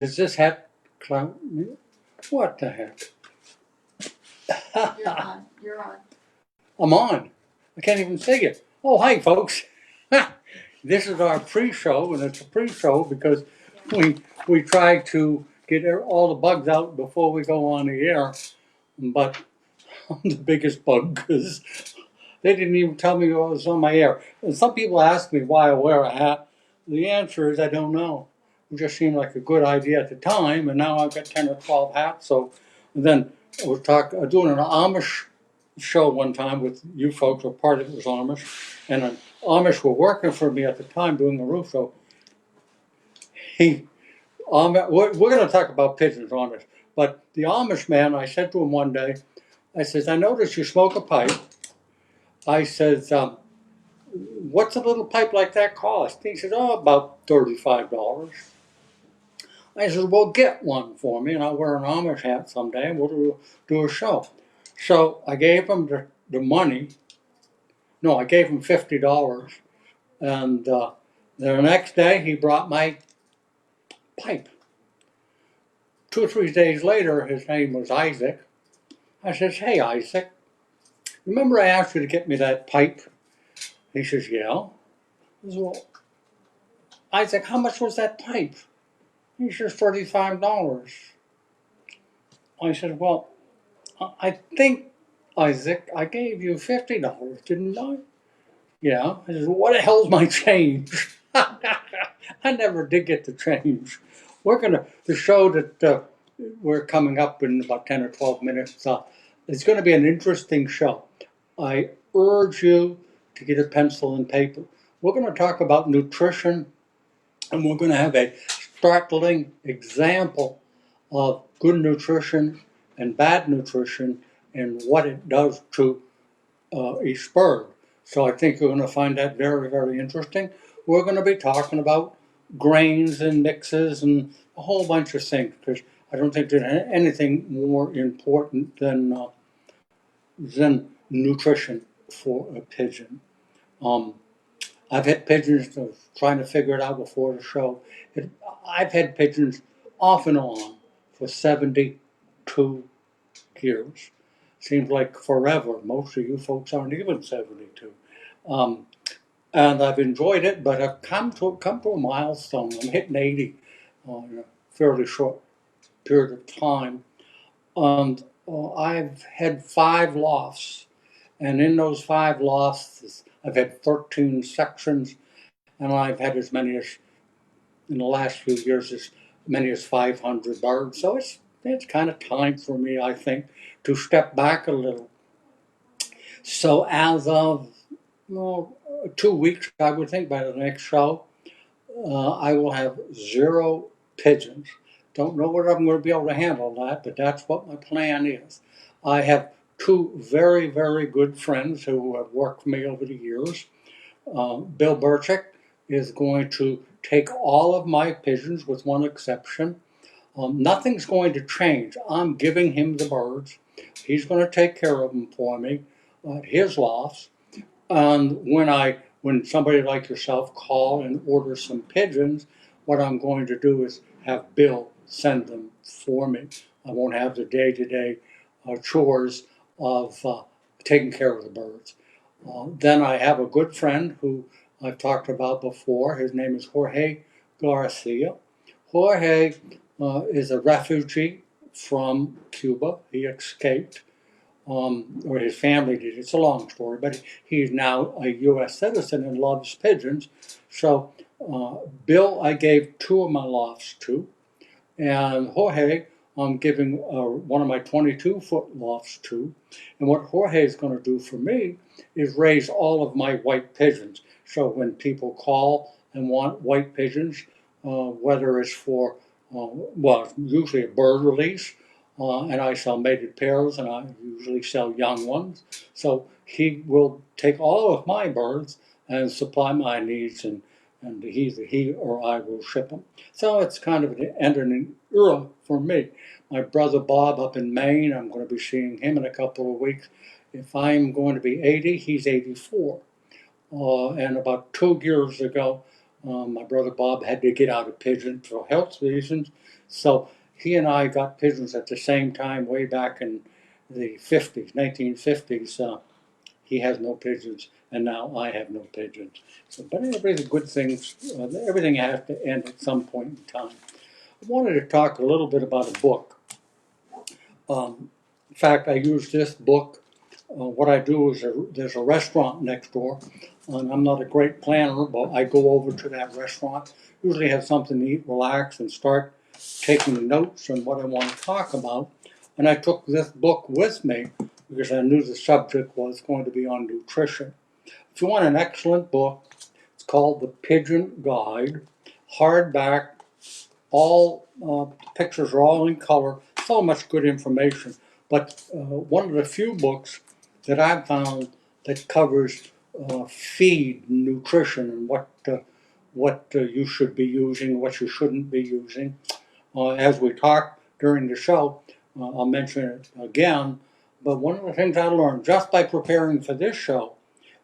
Does this hat clown me? What the heck? You're on. You're on. I'm on. I can't even see it. Oh, hi, folks. This is our pre-show, and it's a pre-show because we try to get all the bugs out before we go on the air. But I'm the biggest bug because they didn't even tell me what was on my air. And some people ask me why I wear a hat. The answer is I don't know. It just seemed like a good idea at the time, and now I've got 10 or 12 hats. So then I was doing an Amish show one time with you folks, or part of it was Amish, and an Amish were working for me at the time doing the roof. So we're going to talk about pigeons on this, but the Amish man, I said to him one day, I says, I noticed you smoke a pipe. I says, what's a little pipe like that cost? He says, oh, about $35. I said, well, get one for me, and I'll wear an Amish hat someday, and we'll do a show. So I gave him the money. No, I gave him $50, and the next day he brought my pipe. 2 or 3 days later, his name was Isaac. I says, hey, Isaac, remember I asked you to get me that pipe? He says, yeah. I says, well, Isaac, how much was that pipe? He says, $35. I said, well, I think, Isaac, I gave you $50, didn't I? Yeah. I said, what the hell's my change? I never did get the change. The show that we're coming up in about 10 or 12 minutes, it's going to be an interesting show. I urge you to get a pencil and paper. We're going to talk about nutrition, and we're going to have a startling example of good nutrition and bad nutrition and what it does to each bird. So I think you're going to find that very, very interesting. We're going to be talking about grains and mixes and a whole bunch of things, because I don't think there's anything more important than nutrition for a pigeon. I've had pigeons trying to figure it out before the show. I've had pigeons off and on for 72 years. Seems like forever. Most of you folks aren't even 72. And I've enjoyed it, but I've come to a milestone. I'm hitting 80 in a fairly short period of time. And I've had 5 lofts. And in those 5 lofts, I've had 13 sections, and I've had as many as, in the last few years, as many as 500 birds. So it's kind of time for me, I think, to step back a little. So as of 2 weeks, I would think, by the next show, I will have 0 pigeons. Don't know whether I'm going to be able to handle that, but that's what my plan is. I have 2 very, very good friends who have worked for me over the years. Bill Burchick is going to take all of my pigeons with one exception. Nothing's going to change. I'm giving him the birds. He's going to take care of them for me at his lofts. And when somebody like yourself call and order some pigeons, what I'm going to do is have Bill send them for me. I won't have the day-to-day chores of taking care of the birds. Then I have a good friend who I've talked about before. His name is Jorge Garcia. Jorge is a refugee from Cuba. He escaped, or his family did. It's a long story, but he's now a U.S. citizen and loves pigeons. So Bill, I gave 2 of my lofts to, and Jorge, I'm giving one of my 22-foot lofts to. And what Jorge is going to do for me is raise all of my white pigeons. So when people call and want white pigeons, whether it's for, usually a bird release, and I sell mated pairs, and I usually sell young ones. So he will take all of my birds and supply my needs, and either he or I will ship them. So it's kind of an end of an era for me. My brother Bob up in Maine, I'm going to be seeing him in a couple of weeks. If I'm going to be 80, he's 84. And about 2 years ago, my brother Bob had to get out of pigeons for health reasons. So he and I got pigeons at the same time way back in the 50s, 1950s. He has no pigeons, and now I have no pigeons. So, but everything, good things, everything has to end at some point in time. I wanted to talk a little bit about a book. In fact, I use this book. What I do is there's a restaurant next door, and I'm not a great planner, but I go over to that restaurant, usually have something to eat, relax, and start taking notes on what I want to talk about. And I took this book with me because I knew the subject was going to be on nutrition. If you want an excellent book, it's called The Pigeon Guide, hardback, all pictures are all in color, so much good information. But one of the few books that I've found that covers feed, nutrition, and what you should be using, what you shouldn't be using. As we talked during the show, I'll mention it again. But one of the things I learned just by preparing for this show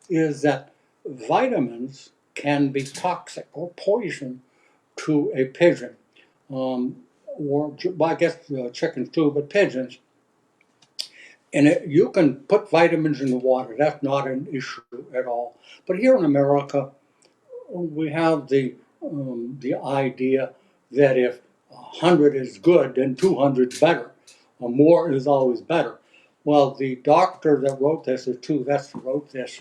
is that vitamins can be toxic or poison to a pigeon. Or well, I guess chickens too, but pigeons. And you can put vitamins in the water. That's not an issue at all. But here in America, we have the idea that if 100 is good, then 200 is better. More is always better. Well, the doctor that wrote this, the two vets that wrote this,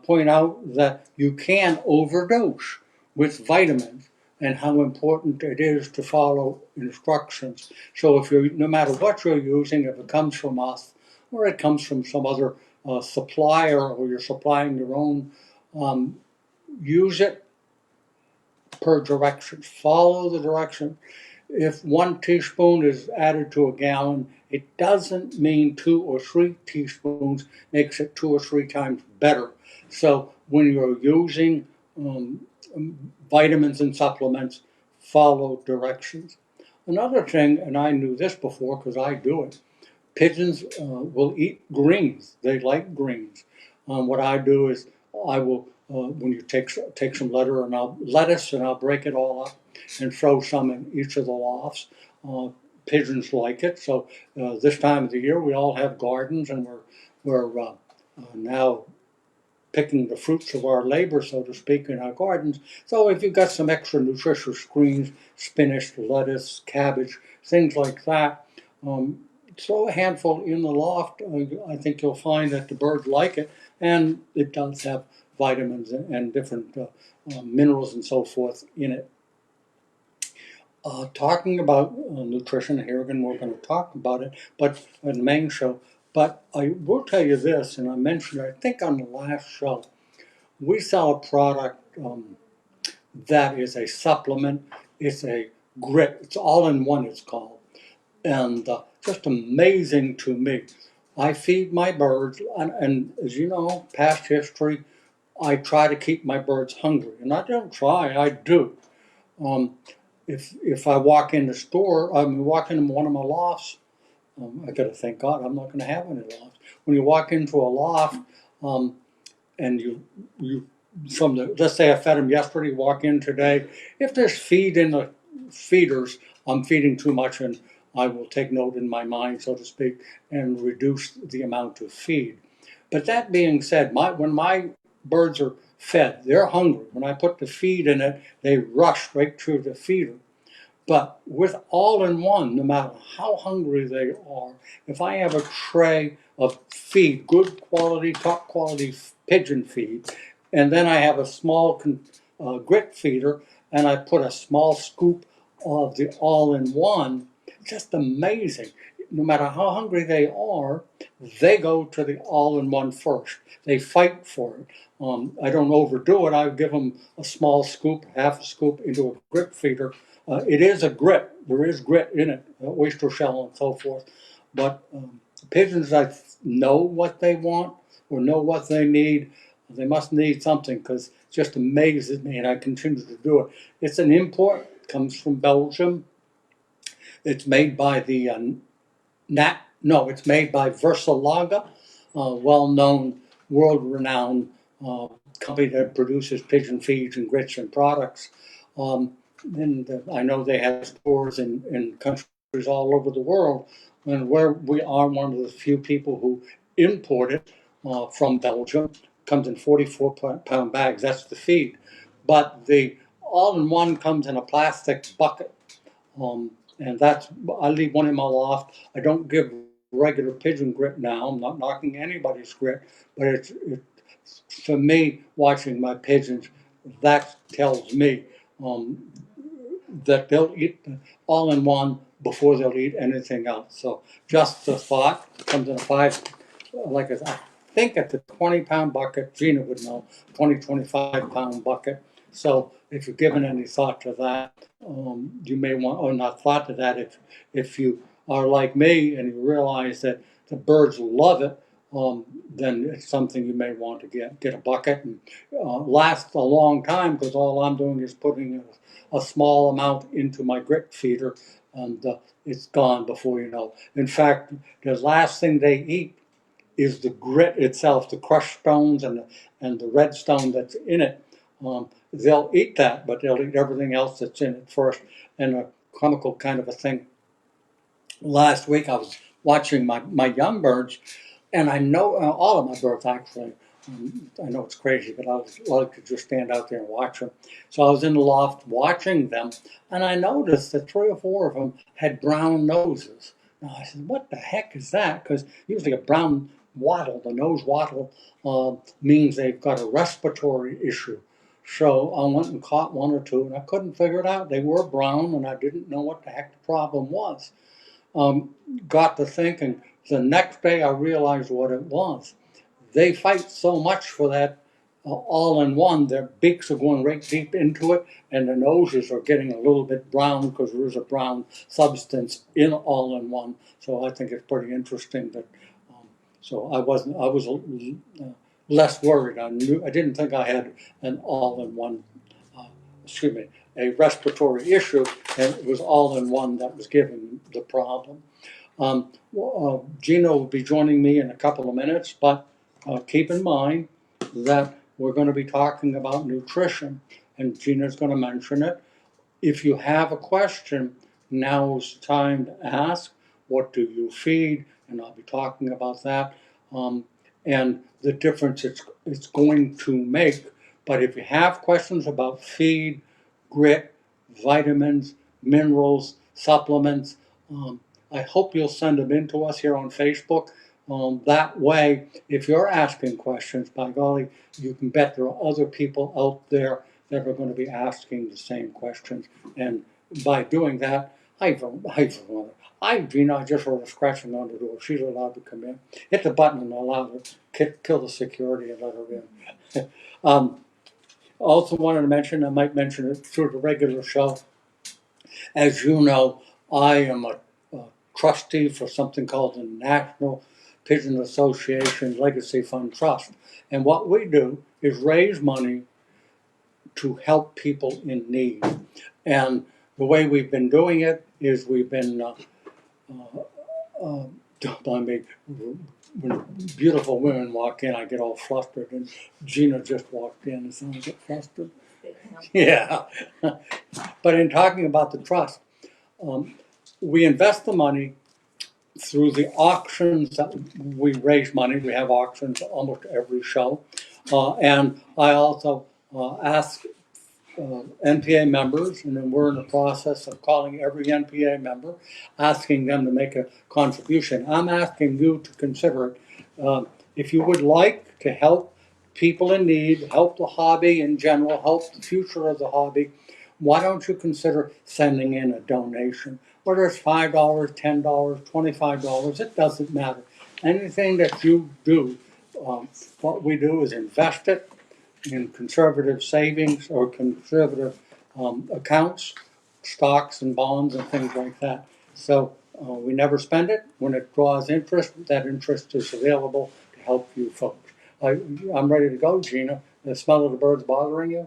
point out that you can overdose with vitamins and how important it is to follow instructions. So if you're, no matter what you're using, if it comes from us or it comes from some other supplier or you're supplying your own, use it per direction. Follow the direction. If 1 teaspoon is added to a gallon, it doesn't mean 2 or 3 teaspoons makes it 2 or 3 times better. So when you're using vitamins and supplements, follow directions. Another thing, and I knew this before because I do it, pigeons will eat greens. They like greens. What I do is I will, when you take some lettuce and I'll break it all up and throw some in each of the lofts. Pigeons like it. So this time of the year we all have gardens and we're now picking the fruits of our labor, so to speak, in our gardens. So if you've got some extra nutritious greens, spinach, lettuce, cabbage, things like that, throw a handful in the loft. I think you'll find that the birds like it, and it does have vitamins and different minerals and so forth in it. Talking about nutrition here again, we're going to talk about it, but in the main show. But I will tell you this, and I mentioned it, I think on the last show, we sell a product that is a supplement. It's a grit. It's all in one. It's called, and just amazing to me. I feed my birds, and as you know, past history, I try to keep my birds hungry, and I don't try. I do. Um, if I walk in the store, I'm walking in one of my lofts. I got to thank God I'm not going to have any lofts. When you walk into a loft, um, and you from the, let's say I fed them yesterday, walk in today. If there's feed in the feeders, I'm feeding too much, and I will take note in my mind, so to speak, and reduce the amount of feed. But that being said, when my birds are fed, they're hungry. When I put the feed in it, they rush right through the feeder. But with all in one, no matter how hungry they are, if I have a tray of feed, good quality, top quality pigeon feed, and then I have a small grit feeder, and I put a small scoop of the all in one, just amazing. No matter how hungry they go to the all in one first. They fight for it. I don't overdo it. I give them a small scoop, half a scoop into a grit feeder. It is a grit. There is grit in it, oyster shell and so forth. But pigeons, I know what they want or know what they need. They must need something because it just amazes me, and I continue to do it. It's an import. It comes from Belgium. It's made by the it's made by Versalaga, a well-known, world-renowned company that produces pigeon feeds and grits and products. and I know they have stores in countries all over the world, and where we are one of the few people who import it from Belgium. Comes in 44-pound bags. That's the feed, but the all-in-one comes in a plastic bucket. And that's, I leave one in my loft. I don't give regular pigeon grit now. I'm not knocking anybody's grit, but for me, watching my pigeons, that tells me um, that they'll eat all in one before they'll eat anything else. So just a thought, comes in a I think it's a 20-pound bucket. Gina would know, 25-pound bucket. So if you're giving any thought to that, you may want, or not thought to that, if you are like me and you realize that the birds love it, then it's something you may want to get a bucket and last a long time, because all I'm doing is putting a small amount into my grit feeder, and it's gone before you know. In fact, the last thing they eat is the grit itself, the crushed stones and the red stone that's in it. They'll eat that, but they'll eat everything else that's in it first. And a comical kind of a thing. Last week I was watching my young birds, and I know all of my birds actually. I know it's crazy, but I like to just stand out there and watch them. So I was in the loft watching them, and I noticed that 3 or 4 of them had brown noses. Now I said, "What the heck is that?" Because usually a brown wattle, the nose wattle, means they've got a respiratory issue. So I went and caught 1 or 2, and I couldn't figure it out. They were brown, and I didn't know what the heck the problem was. Got to thinking. The next day I realized what it was. They fight so much for that all-in-one. Their beaks are going right deep into it, and their noses are getting a little bit brown because there is a brown substance in all-in-one. So I think it's pretty interesting that. So I was less worried. I didn't think I had an all-in-one. Excuse me, a respiratory issue, and it was all-in-one that was giving the problem. Gino will be joining me in a couple of minutes, but keep in mind that we're going to be talking about nutrition, and Gina's going to mention it. If you have a question, now's the time to ask. What do you feed? And I'll be talking about that, and the difference it's going to make. But if you have questions about feed, grit, vitamins, minerals, supplements, I hope you'll send them in to us here on Facebook. That way, if you're asking questions, by golly, you can bet there are other people out there that are going to be asking the same questions. And by doing that, Gina, I just heard her scratching on the door. She's allowed to come in. Hit the button and allow her to kill the security and let her in. Also wanted to mention, I might mention it through the regular show. As you know, I am a trustee for something called the National Pigeon Association Legacy Fund Trust. And what we do is raise money to help people in need. And the way we've been doing it is we've been, don't mind me, when beautiful women walk in, I get all flustered, and Gina just walked in, and so I get flustered. Yeah. But in talking about the trust, we invest the money through the auctions that we raise money. We have auctions almost every show. And I also ask NPA members, and then we're in the process of calling every NPA member, asking them to make a contribution. I'm asking you to consider it. If you would like to help people in need, help the hobby in general, help the future of the hobby, why don't you consider sending in a donation? Whether it's $5, $10, $25, it doesn't matter. Anything that you do, what we do is invest it in conservative savings or conservative accounts, stocks and bonds and things like that. So we never spend it. When it draws interest, that interest is available to help you folks. I'm ready to go, Gina. The smell of the birds bothering you?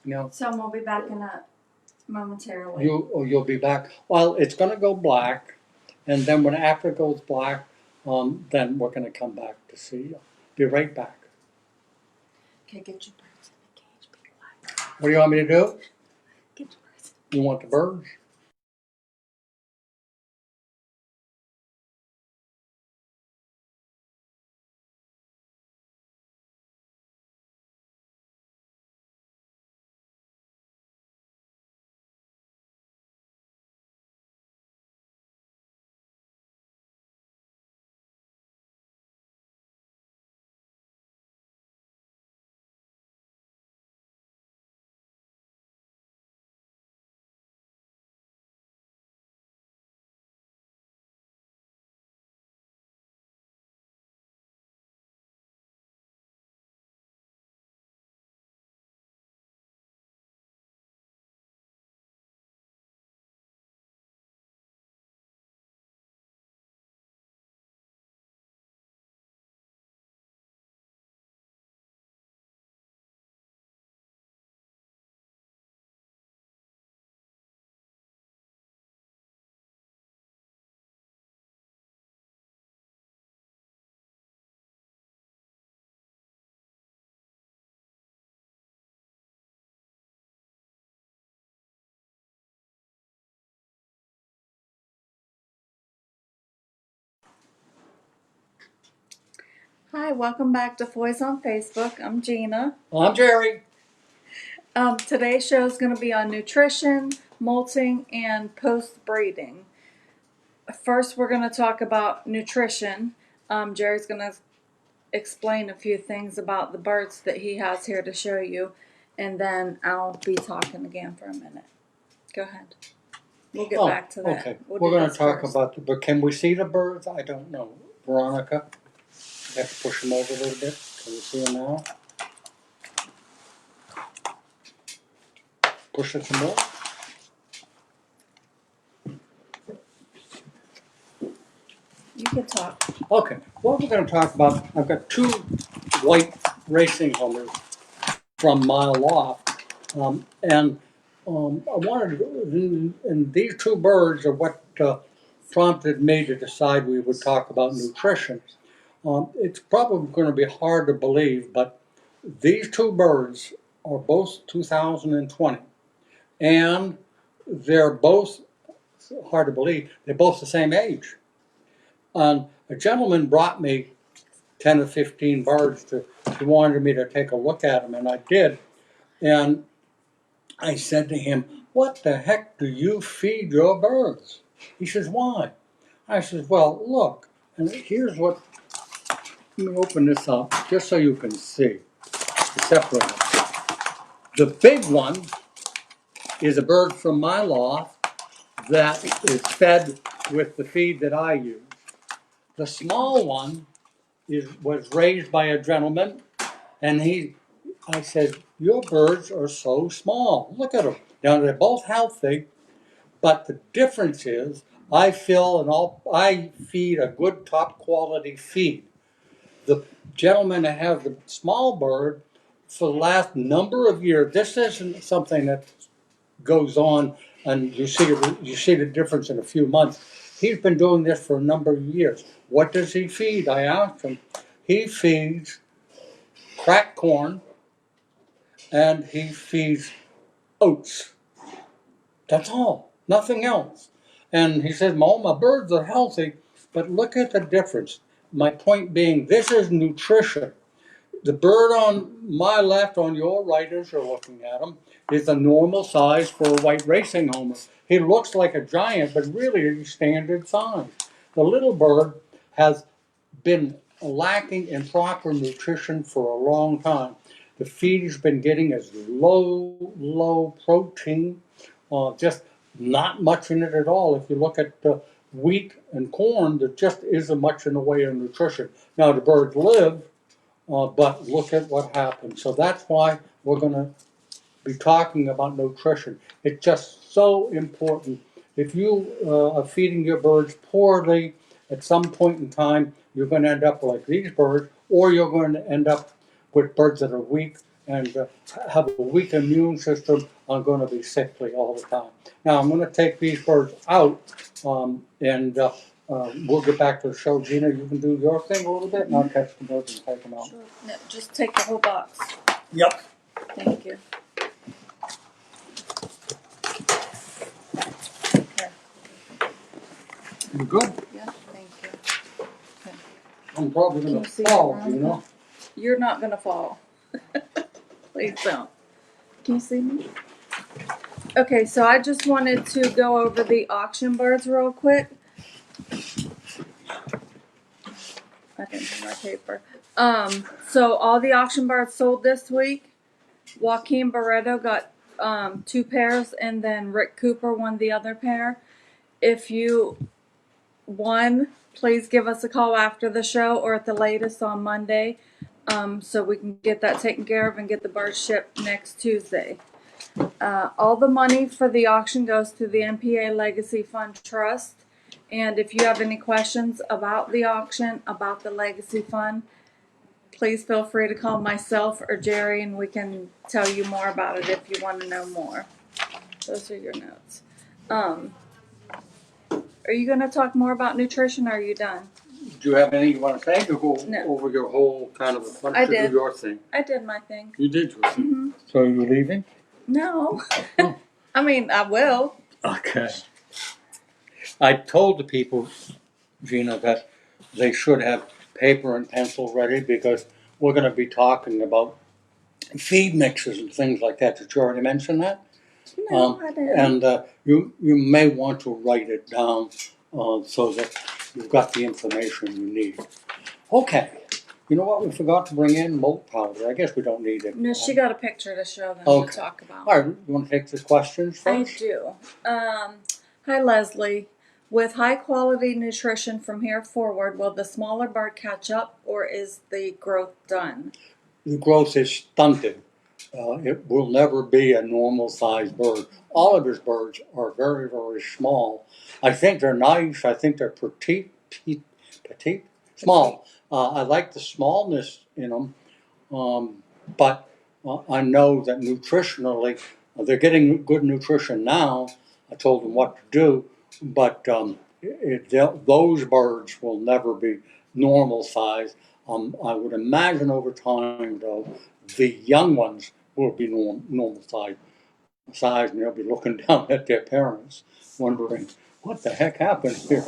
No. So we'll be back in a momentarily. You'll be back. Well, it's going to go black, and then when after it goes black, then we're going to come back to see you. Be right back. Okay, get your birds in the cage. Be quiet. What do you want me to do? Get your birds You want the birds? Hi, welcome back to Foys on Facebook. I'm Gina. Well, I'm Jerry. Today's show is going to be on nutrition, molting, and post-breeding. First, we're going to talk about nutrition. Jerry's going to explain a few things about the birds that he has here to show you, and then I'll be talking again for a minute. Go ahead. We'll get back to that. Okay. We'll We're do going to this talk first. about but can we see the birds? I don't know. Veronica, you have to push them over a little bit. Can we see them now? Push it some more. You can talk. Okay. What we're going to talk about, I've got two white racing homers from my loft. And I wanted to, and these two birds are what prompted me to decide we would talk about nutrition. It's probably going to be hard to believe, but these two birds are both 2020. And they're both, hard to believe, they're both the same age. A gentleman brought me 10 or 15 birds he wanted me to take a look at them, and I did. And I said to him, "What the heck do you feed your birds?" He says, "Why?" I says, "Well, look, and here's what, let me open this up just so you can see, separate. The big one is a bird from my loft that is fed with the feed that I use. The small one was raised by a gentleman, and I said, "Your birds are so small. Look at them. Now they're both healthy, but the difference is I I feed a good top quality feed. The gentleman that has the small bird for the last number of years, this isn't something that goes on and you see the difference in a few months. He's been doing this for a number of years. What does he feed?" I asked him. He feeds cracked corn and he feeds oats. That's all, nothing else. And he said, "My birds are healthy, but look at the difference." My point being, this is nutrition. The bird on my left, on your right, as you're looking at him, is a normal size for a white racing homer. He looks like a giant, but really he's standard size. The little bird has been lacking in proper nutrition for a long time. The feed he's been getting is low protein, just not much in it at all. If you look at wheat and corn, there just isn't much in the way of nutrition. Now the birds live, but look at what happens. So that's why we're going to be talking about nutrition. It's just so important. If you are feeding your birds poorly, at some point in time, you're going to end up like these birds, or you're going to end up with birds that are weak and have a weak immune system, are going to be sickly all the time. Now, I'm going to take these birds out, and we'll get back to the show. Gina, you can do your thing a little bit, and I'll catch the birds and take them out. Sure. No, just take the whole box. Yep. Thank you. You good? Yeah, thank you. Okay. I'm probably Can gonna you see fall, it, you know? You're not gonna fall. Please don't. Can you see me? Okay, so I just wanted to go over the auction birds real quick. I didn't have my paper. So all the auction birds sold this week. Joaquin Barreto got 2 pairs, and then Rick Cooper won the other pair. If you won, please give us a call after the show or at the latest on Monday, so we can get that taken care of and get the birds shipped next Tuesday. All the money for the auction goes to the NPA Legacy Fund Trust. And if you have any questions about the auction, about the Legacy Fund, please feel free to call myself or Jerry, and we can tell you more about it if you want to know more. Those are your notes. Are you going to talk more about nutrition, or are you done? Do you have anything you want to say to go No. over your whole kind of a bunch I to did. do your thing? I did my thing. You did your thing. Mm-hmm. So you're leaving? No. Oh. I mean, I will. Okay. I told the people, Gina, that they should have paper and pencil ready because we're going to be talking about feed mixes and things like that. Did you already mention that? No, I didn't. And you may want to write it down so that you've got the information you need. Okay. You know what? We forgot to bring in malt powder. I guess we don't need it. No, she got a picture to show them Okay. to talk about. All right. You want to take the questions first? I do. Hi, Leslie. With high quality nutrition from here forward, will the smaller bird catch up, or is the growth done? The growth is stunted. It will never be a normal sized bird. All of his birds are very, very small. I think they're nice. I think they're petite, small. I like the smallness in them, but I know that nutritionally they're getting good nutrition now. I told them what to do, but those birds will never be normal size. I would imagine over time, though, the young ones will be normal size, and they'll be looking down at their parents, wondering what the heck happened here.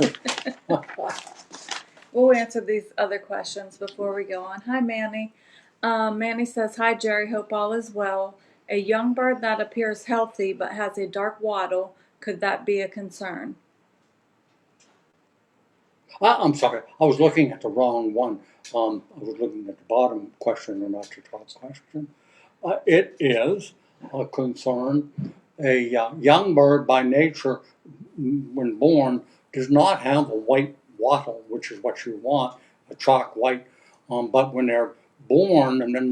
We'll answer these other questions before we go on. Hi, Manny. Manny says, hi, Jerry. Hope all is well. A young bird that appears healthy but has a dark wattle, could that be a concern? I'm sorry, I was looking at the wrong one. I was looking at the bottom question and not the top question. It is a concern. A young bird by nature, when born, does not have a white wattle, which is what you want, a chalk white. But when they're born, and then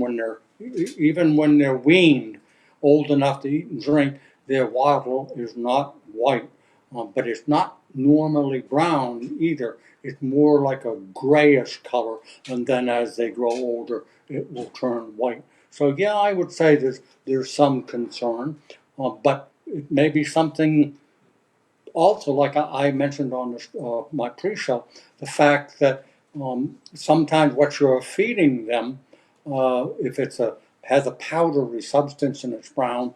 even when they're weaned, old enough to eat and drink, their wattle is not white. But it's not normally brown either. It's more like a grayish color, and then as they grow older, it will turn white. So yeah, I would say there's some concern, but it may be something also, like I mentioned on my pre-show, the fact that sometimes what you're feeding them, if has a powdery substance and it's brown,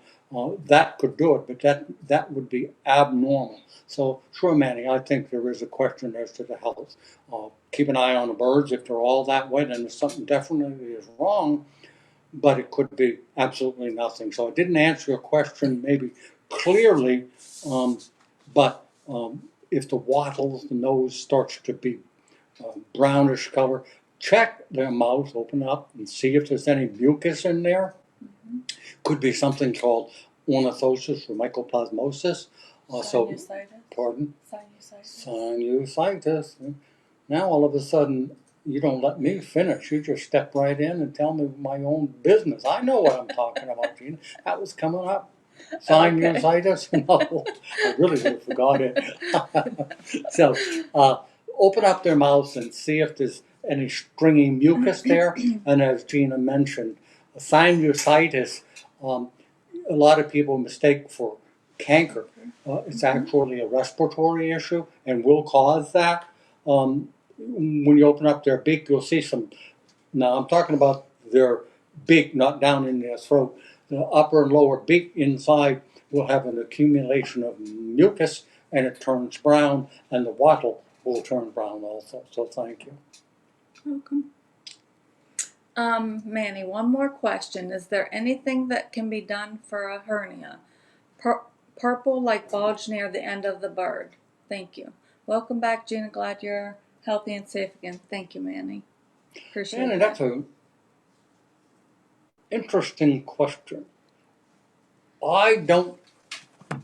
that could do it, but that would be abnormal. So sure, Manny, I think there is a question as to the health. Keep an eye on the birds. If they're all that way, then something definitely is wrong, but it could be absolutely nothing. So I didn't answer your question maybe clearly, but if the wattles, the nose starts to be brownish color, check their mouth, open up, and see if there's any mucus in there. Could be something called ornithosis or mycoplasmosis. Sinusitis? Pardon? Sinusitis. Sinusitis. Now all of a sudden, you don't let me finish. You just step right in and tell me my own business. I know what I'm talking about, Gina. That was coming up. Sinusitis? No, I really would have forgot it. So open up their mouths and see if there's any stringy mucus there. And as Gina mentioned, sinusitis, a lot of people mistake for canker. It's actually a respiratory issue and will cause that. When you open up their beak, you'll see some. Now I'm talking about their beak, not down in their throat. The upper and lower beak inside will have an accumulation of mucus, and it turns brown, and the wattle will turn brown also. So thank you. Welcome. Manny, one more question. Is there anything that can be done for a hernia? Purple like bulge near the end of the bird. Thank you. Welcome back, Gina. Glad you're healthy and safe again. Thank you, Manny. Appreciate And it. that's an interesting question. I don't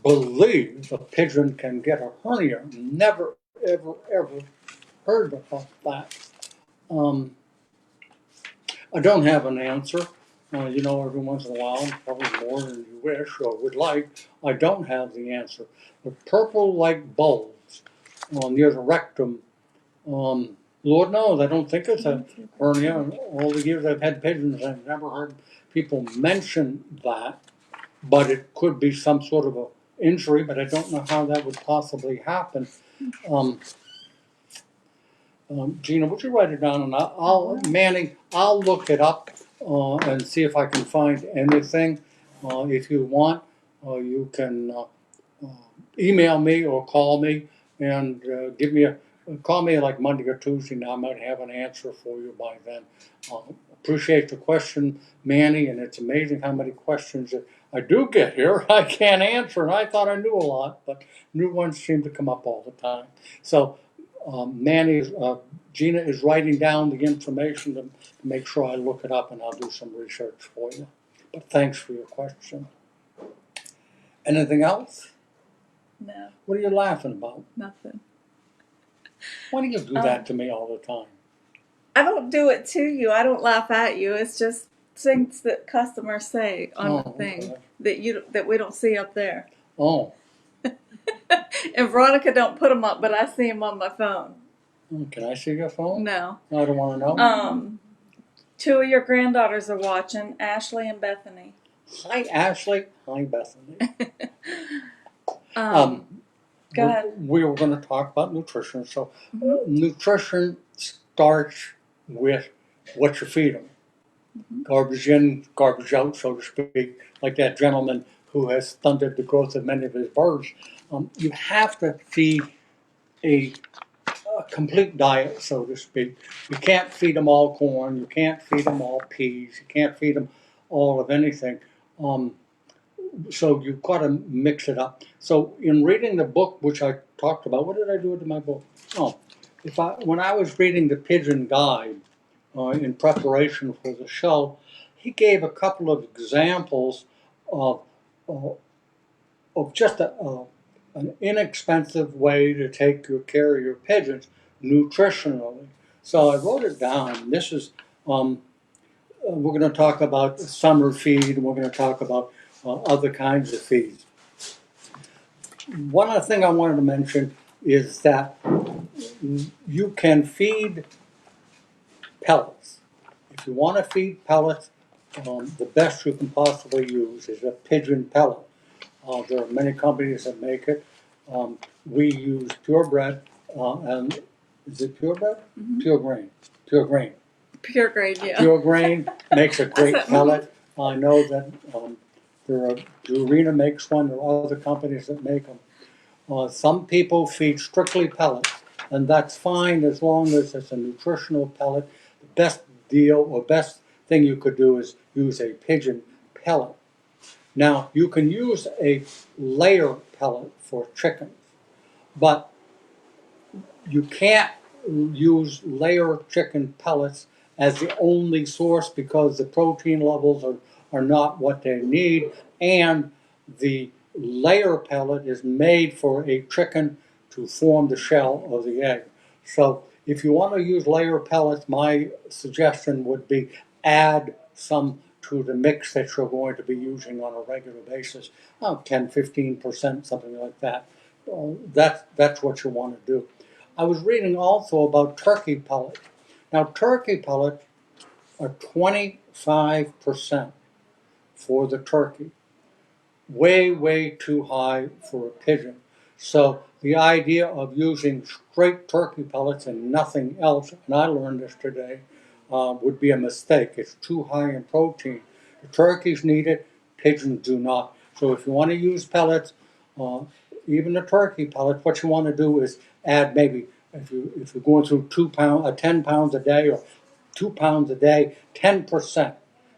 believe a pigeon can get a hernia. Never, ever, ever heard about that. I don't have an answer. Every once in a while, probably more than you wish or would like, I don't have the answer. The purple-like bulbs near the rectum, Lord knows, I don't think it's a hernia. In all the years I've had pigeons, I've never heard people mention that. But it could be some sort of a injury, but I don't know how that would possibly happen. Gina, would you write it down? And Manny, I'll look it up and see if I can find anything. If you want, you can email me or call me and call me like Monday or Tuesday. Now I might have an answer for you by then. Appreciate the question, Manny, and it's amazing how many questions that I do get here I can't answer, and I thought I knew a lot, but new ones seem to come up all the time. So Gina is writing down the information to make sure I look it up, and I'll do some research for you. But thanks for your question. Anything else? No, What are you laughing about? nothing. Why do you do that to me all the time? I don't do it to you. I don't laugh at you. It's just things that customers say on the thing that we don't see up there. Oh. And Veronica don't put them up, but I see them on my phone. Can I see your phone? No. I don't want to know. Two of your granddaughters are watching, Ashley and Bethany. Hi, Ashley. Hi, Bethany. Go ahead. We were going to talk about nutrition. So nutrition starts with what you feed them. Garbage in, garbage out, so to speak, like that gentleman who has stunted the growth of many of his birds. You have to feed a complete diet, so to speak. You can't feed them all corn. You can't feed them all peas. You can't feed them all of anything. So you've got to mix it up. So in reading the book, which I talked about, what did I do with my book? When I was reading the Pigeon Guide in preparation for the show, he gave a couple of examples of just an inexpensive way to take care of your pigeons nutritionally. So I wrote it down. This is we're going to talk about summer feed, and we're going to talk about other kinds of feeds. One other thing I wanted to mention is that you can feed pellets. If you want to feed pellets, the best you can possibly use is a pigeon pellet. There are many companies that make it. We use purebred, and is it purebred? Mm-hmm. Pure grain. Pure grade, yeah. Pure grain makes a great pellet. I know that Purina makes one. There are other companies that make them. Some people feed strictly pellets, and that's fine as long as it's a nutritional pellet. The best deal or best thing you could do is use a pigeon pellet. Now, you can use a layer pellet for chickens, but you can't use layer chicken pellets as the only source because the protein levels are not what they need, and the layer pellet is made for a chicken to form the shell of the egg. So if you want to use layer pellets, my suggestion would be add some to the mix that you're going to be using on a regular basis, 10, 15%, something like that. That's what you want to do. I was reading also about turkey pellets. Now, turkey pellets are 25% for the turkey. Way, way too high for a pigeon. So the idea of using straight turkey pellets and nothing else, and I learned this today, would be a mistake. It's too high in protein. The turkeys need it, pigeons do not. So if you want to use pellets, even the turkey pellet, what you want to do is add maybe if you're going through 10 pounds a day or 2 pounds a day, 10%.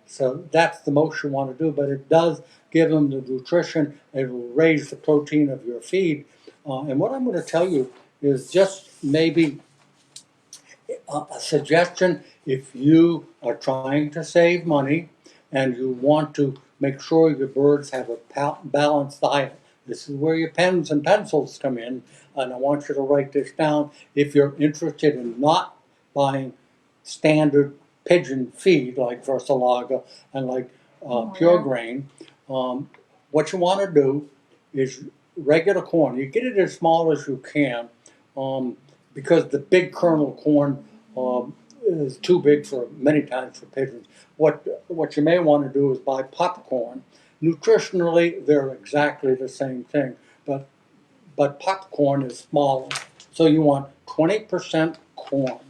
So that's the most you want to do, but it does give them the nutrition. It will raise the protein of your feed. And what I'm going to tell you is just maybe a suggestion if you are trying to save money and you want to make sure your birds have a balanced diet. This is where your pens and pencils come in, and I want you to write this down. If you're interested in not buying standard pigeon feed like Versalaga and like Pure Grain, what you want to do is regular corn. You get it as small as you can, because the big kernel corn is too big for many times for pigeons. What you may want to do is buy popcorn. Nutritionally, they're exactly the same thing, but popcorn is smaller. So you want 20% corn.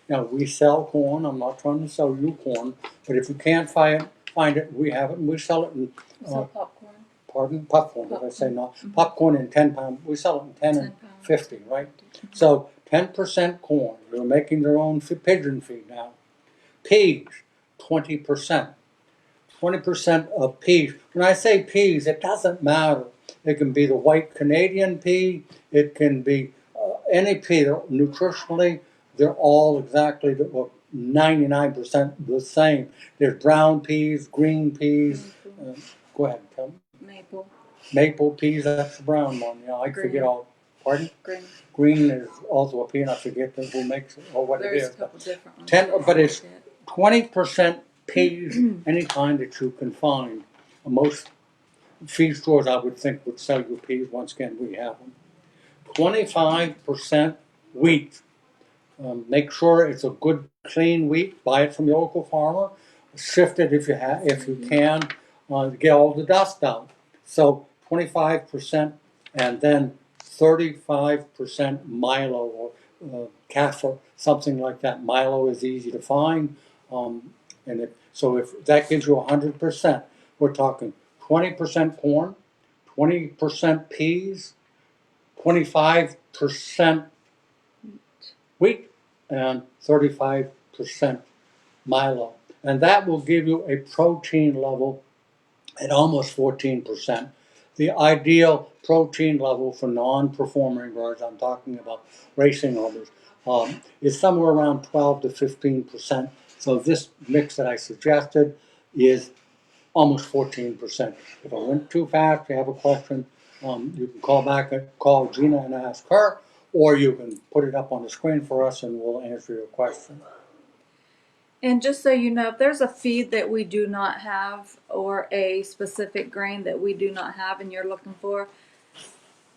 Now we sell corn. I'm not trying to sell you corn, but if you can't find it, we have it, and we sell it in. So popcorn. Pardon, popcorn. Did I say no? Mm-hmm. Popcorn in 10 pounds. We sell it in 10 and 50, right? So 10% corn. They're making their own pigeon feed now. Peas, 20%. 20% of peas. When I say peas, it doesn't matter. It can be the white Canadian pea. It can be any pea. Nutritionally, they're all exactly 99% the same. There's brown peas, green peas. Go ahead, tell me. Maple. Maple peas, that's the brown one. Yeah, I Green. forget all. Pardon? Green. Green is also a pea, and I forget who makes it or what it There's is. a couple different ones. But it's 20% peas, any kind that you can find. Most feed stores, I would think, would sell you peas. Once again, we have them. 25% wheat. Make sure it's a good, clean wheat. Buy it from your local farmer. Sift it if you can, to get all the dust out. So 25%, and then 35% Milo or Kaffir, something like that. Milo is easy to find, so if that gives you 100%, we're talking 20% corn, 20% peas, 25% wheat, and 35% Milo. And that will give you a protein level at almost 14%. The ideal protein level for non-performing birds, I'm talking about racing owners, is somewhere around 12 to 15%. So this mix that I suggested is almost 14%. If I went too fast, you have a question, you can call Gina and ask her, or you can put it up on the screen for us and we'll answer your question. And just so you know, if there's a feed that we do not have or a specific grain that we do not have and you're looking for,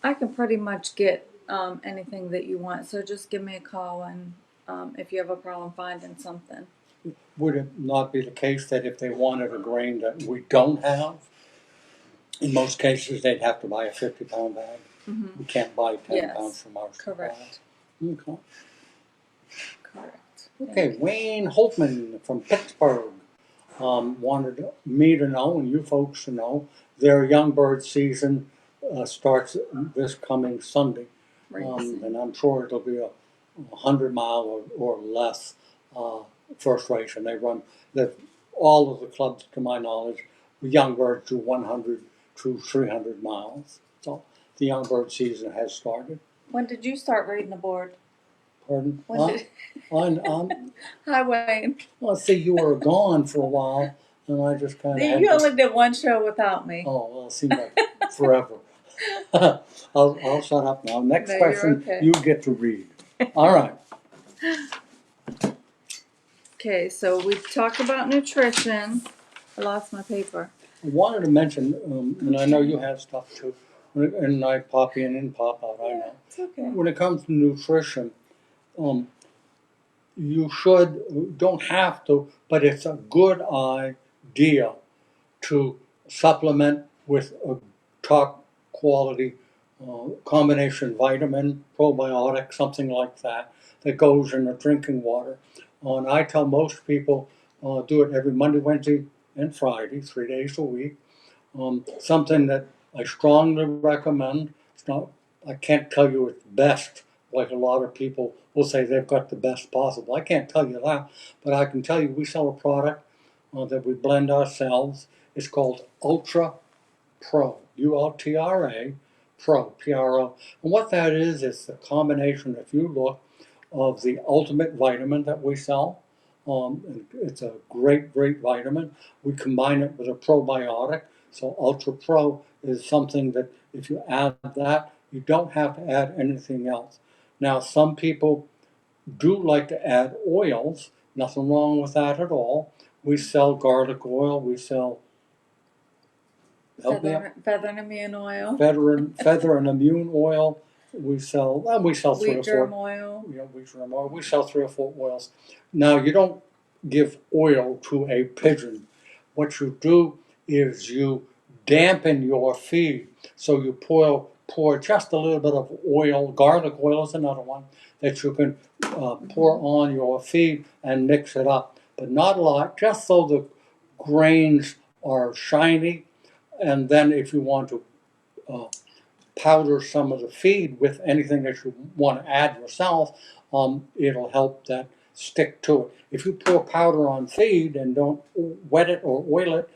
I can pretty much get anything that you want. So just give me a call and if you have a problem finding something. Would it not be the case that if they wanted a grain that we don't have, in most cases they'd have to buy a 50-pound bag? Mm-hmm. We can't buy 10 Yes, pounds from our supply. correct. Okay. Correct. Okay, Wayne Holtman from Pittsburgh wanted me to know, and you folks to know, their young bird season starts this coming Sunday. And I'm sure it'll be a 100-mile or less first race. And they run, all of the clubs, to my knowledge, the young birds do 100 to 300 miles. So the young bird season has started. When did you start reading the board? Pardon? Hi, Wayne. Well, see, you were gone for a while, and I just kind of. You only did one show without me. Oh, well, it seemed like forever. I'll shut up now. Next No, question, you're okay. you get to read. All right. Okay, so we've talked about nutrition. I lost my paper. I wanted to mention, and I know you have stuff too, and I pop in and pop out, I know. It's okay. When it comes to nutrition, you don't have to, but it's a good idea to supplement with a top quality combination vitamin, probiotic, something like that goes in the drinking water. And I tell most people do it every Monday, Wednesday, and Friday, 3 days a week. Something that I strongly recommend. I can't tell you it's best, like a lot of people will say they've got the best possible. I can't tell you that, but I can tell you we sell a product that we blend ourselves. It's called Ultra Pro, ULTRA, Pro, PRO. And what that is, it's a combination, if you look, of the ultimate vitamin that we sell. It's a great, great vitamin. We combine it with a probiotic. So Ultra Pro is something that if you add that, you don't have to add anything else. Now, some people do like to add oils. Nothing wrong with that at all. We sell garlic oil. We sell Feather and immune oil. feather and immune oil. We sell three Wheat or germ four. oil. Wheat germ oil. We sell 3 or 4 oils. Now you don't give oil to a pigeon. What you do is you dampen your feed. So you pour just a little bit of oil. Garlic oil is another one that you can pour on your feed and mix it up, but not a lot, just so the grains are shiny. And then if you want to powder some of the feed with anything that you want to add yourself, it'll help that stick to it. If you pour powder on feed and don't wet it or oil it,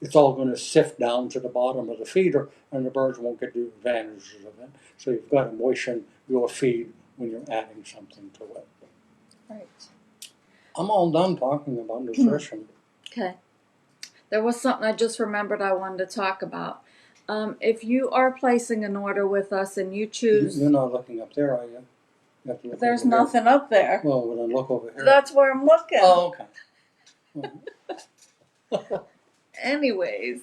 it's all going to sift down to the bottom of the feeder, and the birds won't get the advantages of it. So you've got to moisten your feed when you're adding something to it. Right. I'm all done talking about nutrition. Okay. There was something I just remembered I wanted to talk about. If you are placing an order with us and you choose... You're not looking up there, are you? You have to look There's over nothing up there. Here. Well, then look over here. That's where I'm looking. Oh, okay. Anyways,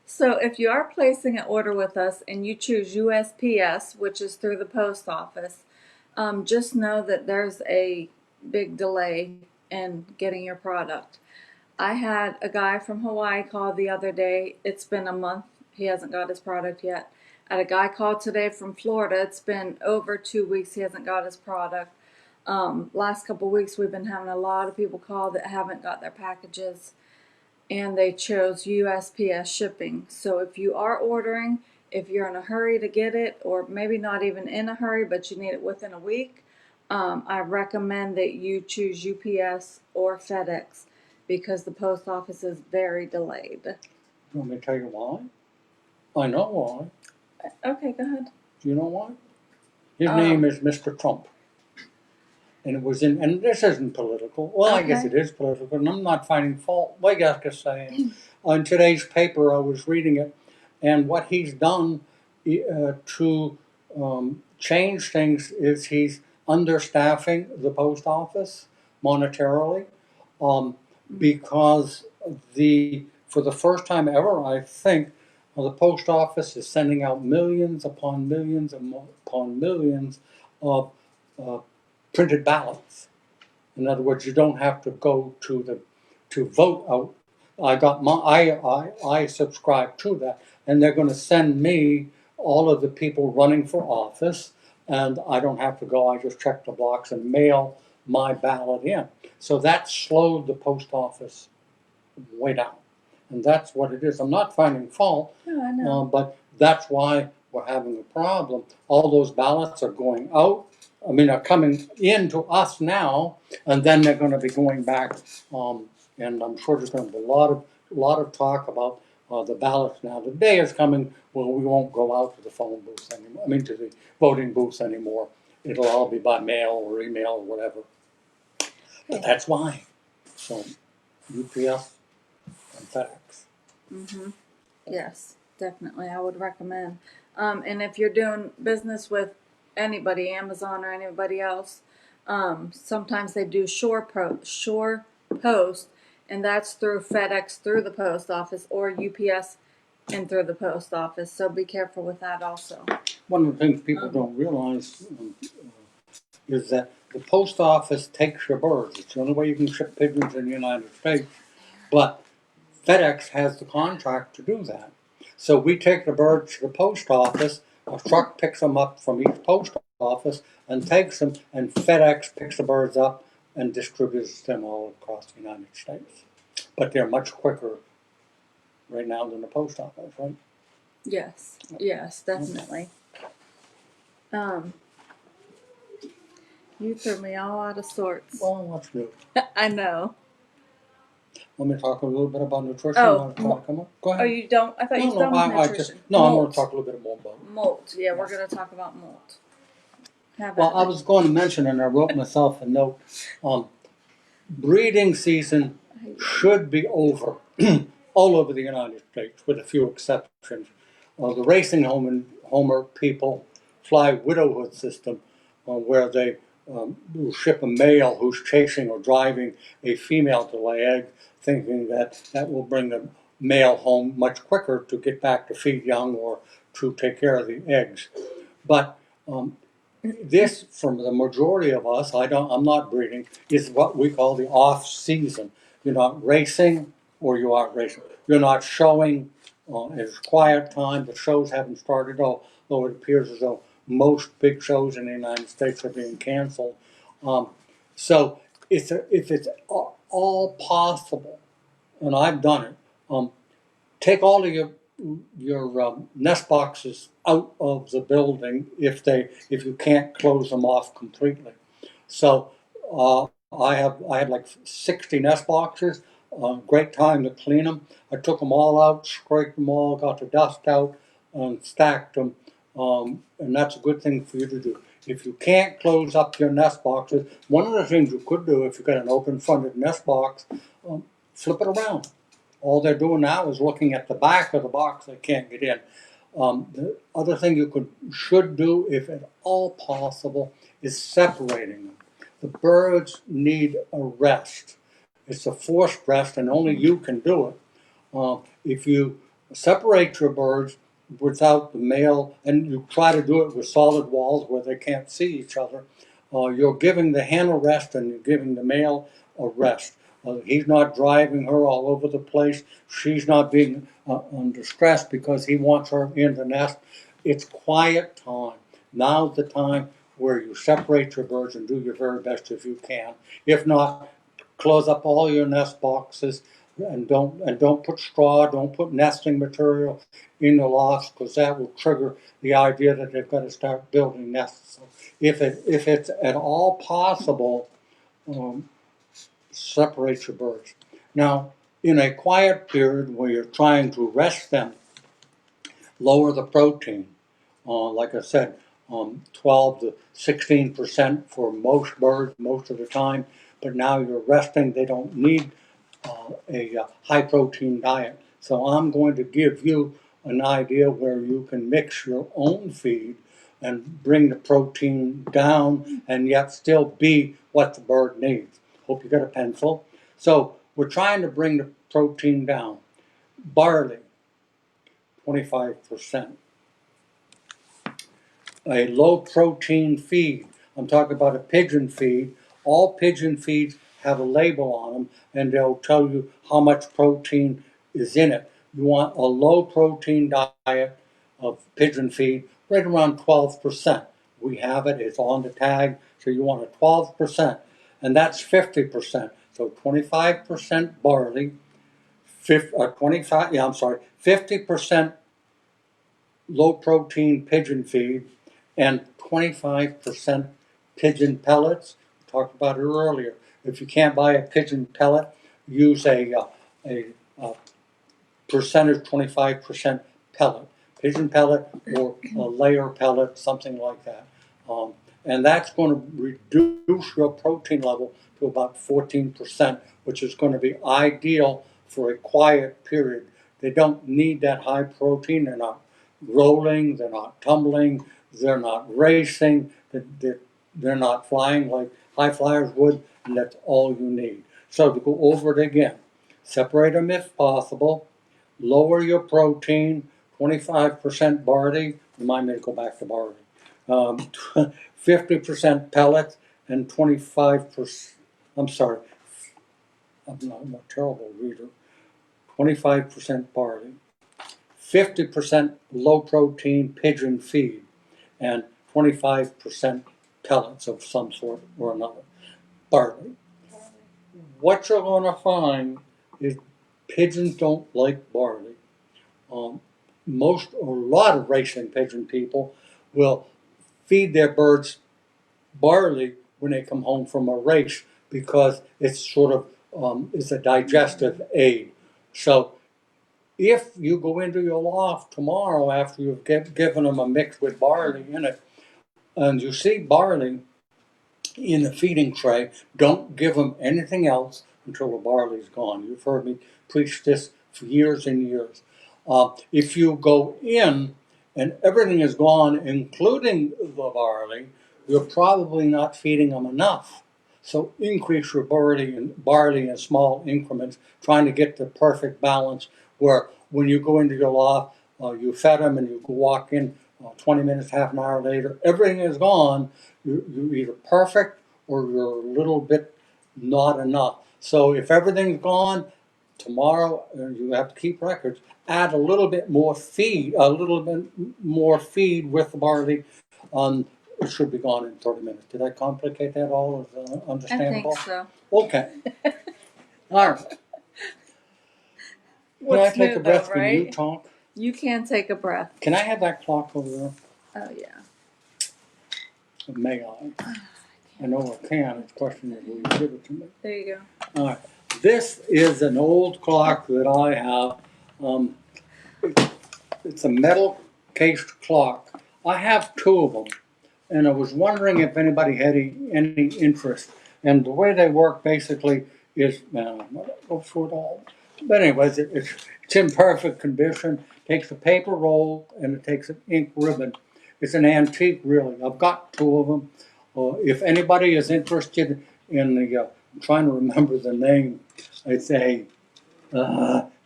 so if you are placing an order with us and you choose USPS, which is through the post office, just know that there's a big delay in getting your product. I had a guy from Hawaii call the other day. It's been a month. He hasn't got his product yet. I had a guy call today from Florida. It's been over 2 weeks. He hasn't got his product. Last couple of weeks, we've been having a lot of people call that haven't got their packages, and they chose USPS shipping. So if you are ordering, if you're in a hurry to get it, or maybe not even in a hurry, but you need it within a week, I recommend that you choose UPS or FedEx, because the post office is very delayed. You want me to tell you why? I know why. Okay, go ahead. Do you know why? His name is Mr. Trump. And it was and this isn't political. Well, Okay. I guess it is political, and I'm not finding fault. Like I was saying, on today's paper, I was reading it, and what he's done to change things is he's understaffing the post office monetarily, because for the first time ever, I think, the post office is sending out millions upon millions upon millions of printed ballots. In other words, you don't have to go to vote out. I subscribe to that, and they're going to send me all of the people running for office, and I don't have to go. I just check the box and mail my ballot in. So that slowed the post office way down, and that's what it is. I'm not finding fault, No, I know. but that's why we're having a problem. All those ballots are going out. Are coming in to us now, and then they're going to be going back. And I'm sure there's going to be a lot of talk about the ballots now. The day is coming when we won't go out to the phone booths anymore. To the voting booths anymore. It'll all be by mail or email or whatever. But that's why. So, UPS and FedEx. Mm-hmm. Yes, definitely. I would recommend. And if you're doing business with anybody, Amazon or anybody else, sometimes they do shore post, and that's through FedEx through the post office, or UPS and through the post office. So be careful with that also. One of the things people don't realize is that the post office takes your birds. It's the only way you can ship pigeons in the United States. But FedEx has the contract to do that. So we take the birds to the post office, a truck picks them up from each post office and takes them, and FedEx picks the birds up and distributes them all across the United States. But they're much quicker right now than the post office, right? Yes, definitely. You threw me all out of sorts. Well, what's new? I know. Want me to talk a little bit about nutrition? Oh, Want to try to come up? Go Oh, ahead. you don't? I thought you was done with I just nutrition. I'm going Molt. to talk a little bit more about it. Molt. Yeah, we're going to talk about molt. Have Well, at I it. was going to mention, and I wrote myself a note. Breeding season should be over all over the United States, with a few exceptions. The racing homer people fly widowhood system, where they will ship a male who's chasing or driving a female to lay egg, thinking that that will bring the male home much quicker to get back to feed young or to take care of the eggs. But this, from the majority of us, I'm not breeding, is what we call the off season. You're not racing, or you are racing. You're not showing. It's quiet time. The shows haven't started, although it appears as though most big shows in the United States are being canceled. So if it's all possible, and I've done it, take all of your nest boxes out of the building if you can't close them off completely. So I had like 60 nest boxes. Great time to clean them. I took them all out, scraped them all, got the dust out, and stacked them. And that's a good thing for you to do. If you can't close up your nest boxes, one of the things you could do if you've got an open-fronted nest box, flip it around. All they're doing now is looking at the back of the box. They can't get in. The other thing you should do, if at all possible, is separating them. The birds need a rest. It's a forced rest, and only you can do it. If you separate your birds without the male, and you try to do it with solid walls where they can't see each other, you're giving the hen a rest and you're giving the male a rest. He's not driving her all over the place. She's not being under stress because he wants her in the nest. It's quiet time. Now's the time where you separate your birds and do your very best if you can. If not, close up all your nest boxes and don't put straw, don't put nesting material in the lofts, because that will trigger the idea that they've got to start building nests. So if it's at all possible, separate your birds. Now, in a quiet period where you're trying to rest them, lower the protein. Like I said, 12 to 16% for most birds most of the time. But now you're resting; they don't need a high protein diet. So I'm going to give you an idea where you can mix your own feed and bring the protein down and yet still be what the bird needs. Hope you got a pencil. So we're trying to bring the protein down. Barley, 25%. A low protein feed. I'm talking about a pigeon feed. All pigeon feeds have a label on them, and they'll tell you how much protein is in it. You want a low protein diet of pigeon feed, right around 12%. We have it, it's on the tag, so you want a 12%, and that's 50%. So 25% barley, 50% low protein pigeon feed, and 25% pigeon pellets. We talked about it earlier. If you can't buy a pigeon pellet, use a percentage, 25% pellet, pigeon pellet or a layer pellet, something like that. And that's going to reduce your protein level to about 14%, which is going to be ideal for a quiet period. They don't need that high protein. They're not rolling, they're not tumbling, they're not racing, they're not flying like high flyers would, and that's all you need. So to go over it again, separate them if possible, lower your protein, 25% barley, remind me to go back to barley, 50% pellets, and 25%, I'm sorry, I'm a terrible reader, 25% barley, 50% low protein pigeon feed, and 25% pellets of some sort or another. Barley. What you're going to find is pigeons don't like barley. Most or a lot of racing pigeon people will feed their birds barley when they come home from a race because it's sort of it's a digestive aid. So if you go into your loft tomorrow after you've given them a mix with barley in it, and you see barley in the feeding tray, don't give them anything else until the barley's gone. You've heard me preach this for years and years. If you go in and everything is gone, including the barley, you're probably not feeding them enough. So increase your barley in small increments, trying to get the perfect balance where when you go into your loft, you fed them and you walk in 20 minutes, half an hour later, everything is gone. You're either perfect or you're a little bit not enough. So if everything's gone, tomorrow you have to keep records. Add a little bit more feed, with the barley. It should be gone in 30 minutes. Did I complicate that all? Is I understandable? think so. Okay. All right. Can I What's take new a breath though, when you right? talk? You can take a breath. Can I have that clock over there? Oh yeah. May I? I know I can. The question is, will you give it to me? There you go. All right. This is an old clock that I have. It's a metal cased clock. I have two of them, and I was wondering if anybody had any interest. And the way they work basically is, man, I'm gonna go through it all. But anyways, it's in perfect condition. Takes a paper roll and it takes an ink ribbon. It's an antique, really. I've got two of them. If anybody is interested in I'm trying to remember the name. It's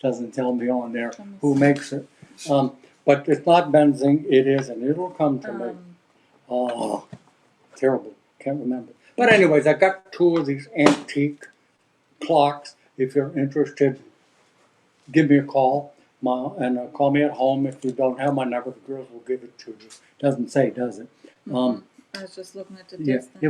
doesn't tell me on there who makes it. But it's not benzene, it is, and it'll come to me. Oh, terrible, can't remember. But anyways, I got two of these antique clocks. If you're interested, give me a call. Call me at home. If you don't have my number, the girls will give it to you. Doesn't say, does it? I was just looking at the Yeah, distance. it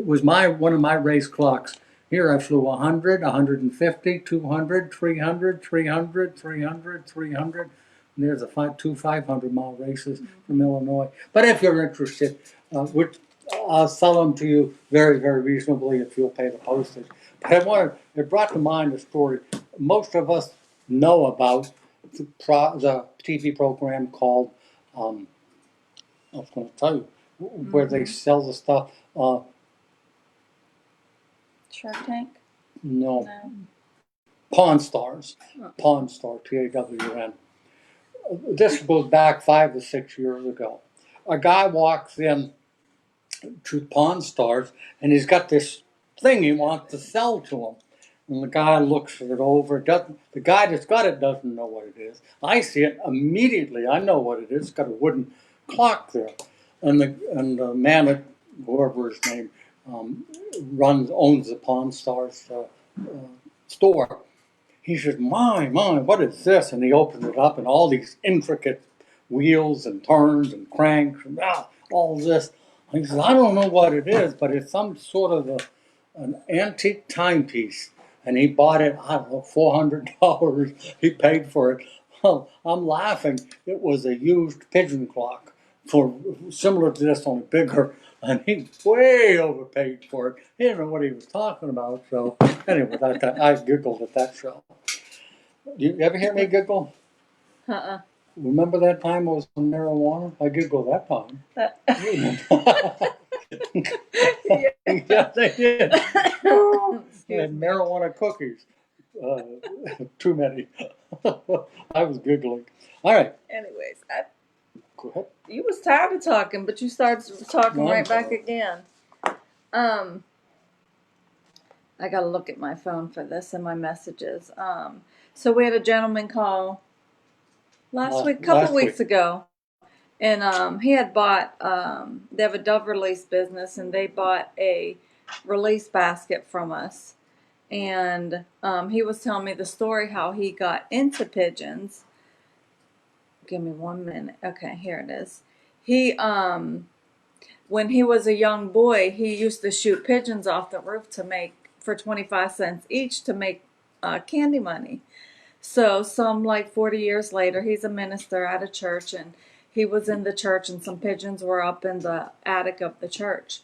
was one of my race clocks. Here I flew 100, 150, 200, 300, 300, 300, 300. And there's two 500-mile races from Illinois. But if you're interested, I'll sell them to you very, very reasonably if you'll pay the postage. But it brought to mind a story. Most of us know about the TV program called, I was going to tell you, where they sell the stuff. Shark Tank? No, No. Pawn Stars. Oh. Pawn Star, PAWN. This goes back 5 or 6 years ago. A guy walks in to Pawn Stars and he's got this thing he wants to sell to him. And the guy looks it over. The guy that's got it doesn't know what it is. I see it immediately. I know what it is. It's got a wooden clock there. And the man at whoever his name owns the Pawn Stars store. He says, my, what is this? And he opens it up and all these intricate wheels and turns and cranks and all this. And he says, I don't know what it is, but it's some sort of an antique timepiece. And he bought it, I don't know, $400. He paid for it. Well, I'm laughing. It was a used pigeon clock similar to this, only bigger. And he way overpaid for it. He didn't know what he was talking about. So anyway, I giggled at that show. You ever hear me giggle? Remember that time I was on marijuana? I giggled that time. Yeah, they did. And marijuana cookies. Too many. I was giggling. All right. Anyways, Go ahead. you was tired of talking, but you started talking No, right back sorry. again. I gotta look at my phone for this and my messages. So we had a gentleman call couple weeks ago, and he had bought. They have a dove release business, and they bought a release basket from us. And he was telling me the story how he got into pigeons. Give me 1 minute. Okay, here it is. He when he was a young boy, he used to shoot pigeons off the roof for 25 cents each to make candy money. So some like 40 years later, he's a minister at a church, and he was in the church and some pigeons were up in the attic of the church.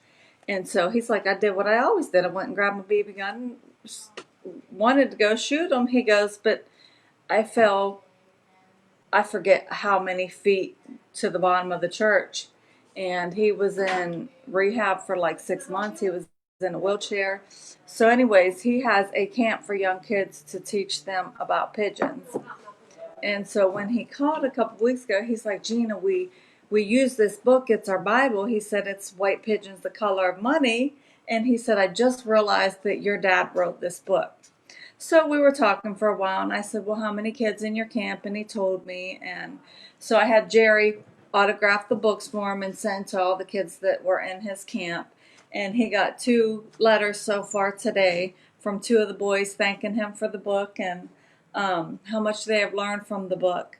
And so he's like, I did what I always did. I went and grabbed my BB gun, wanted to go shoot him. He goes, but I fell, I forget how many feet to the bottom of the church. And he was in rehab for like 6 months. He was in a wheelchair. So, anyways, he has a camp for young kids to teach them about pigeons. And so when he called a couple weeks ago, he's like, Gina, we use this book. It's our Bible. He said, it's White Pigeons, the Color of Money. And he said, I just realized that your dad wrote this book. So we were talking for a while, and I said, well, how many kids in your camp? And he told me. And so I had Jerry autograph the books for him and send to all the kids that were in his camp. And he got 2 letters so far today from 2 of the boys thanking him for the book and how much they have learned from the book.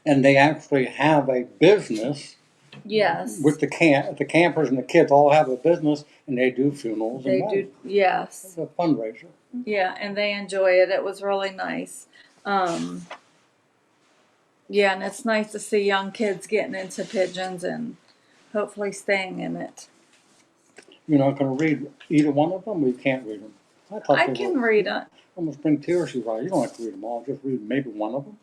And they actually have a business. Yes. With the campers and the kids all have a business, and they do funerals. They and do, yes. It's a fundraiser. Yeah, and they enjoy it. It was really nice. Yeah, and it's nice to see young kids getting into pigeons and hopefully staying in it. You're not going to read either one of them? We can't read them. I can read it. Almost bring tears to your eyes. You don't have to read them all. Just read maybe one of them.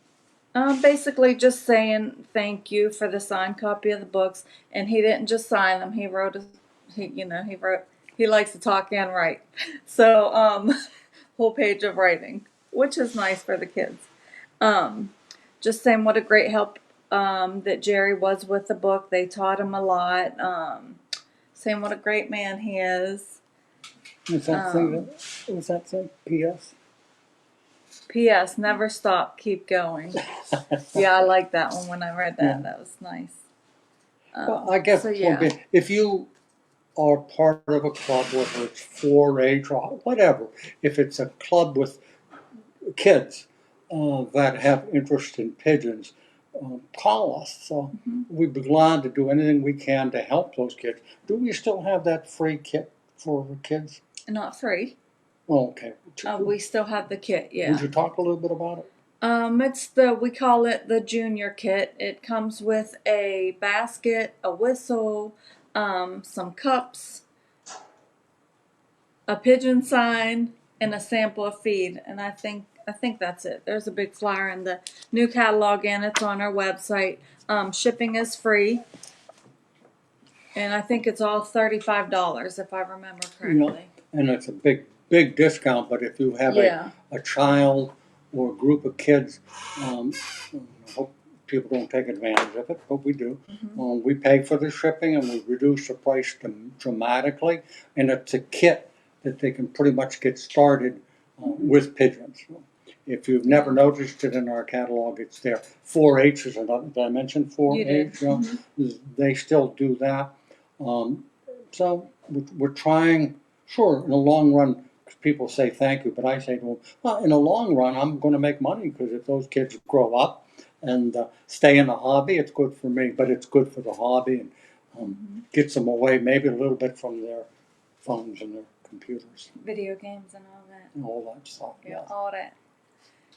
Basically just saying thank you for the signed copy of the books. And he didn't just sign them. He wrote, he likes to talk and write. So, whole page of writing, which is nice for the kids. Just saying what a great help that Jerry was with the book. They taught him a lot. Saying what a great man he is. Was that thing? P.S.? P.S. Never stop, keep going. Yeah, I like that one when I read that. Yeah. That was nice. Well, I guess if you are part of a club, whether it's 4-H or whatever, if it's a club with kids that have interest in pigeons, call us. So we'd be glad to do anything we can to help those kids. Do we still have that free kit for kids? Not free. Oh, okay. We still have the kit, yeah. Would you talk a little bit about it? We call it the junior kit. It comes with a basket, a whistle, some cups, a pigeon sign, and a sample of feed. And I think that's it. There's a big flyer in the new catalog, and it's on our website. Shipping is free, and I think it's all $35 if I remember correctly. And it's a big discount. But if you have a child or a group of kids, I hope people don't take advantage of it, but we do. We pay for the shipping, and we reduce the price dramatically. And it's a kit that they can pretty much get started with pigeons. If you've never noticed it in our catalog, it's there. 4-H is another. Did I mention 4-H? They still do that. So we're trying. Sure, in the long run, people say thank you, but I say to them, well, in the long run, I'm going to make money, because if those kids grow up and stay in the hobby, it's good for me. But it's good for the hobby and gets them away maybe a little bit from their phones and their computers. Video games and all that. And all that stuff. Yeah, all that.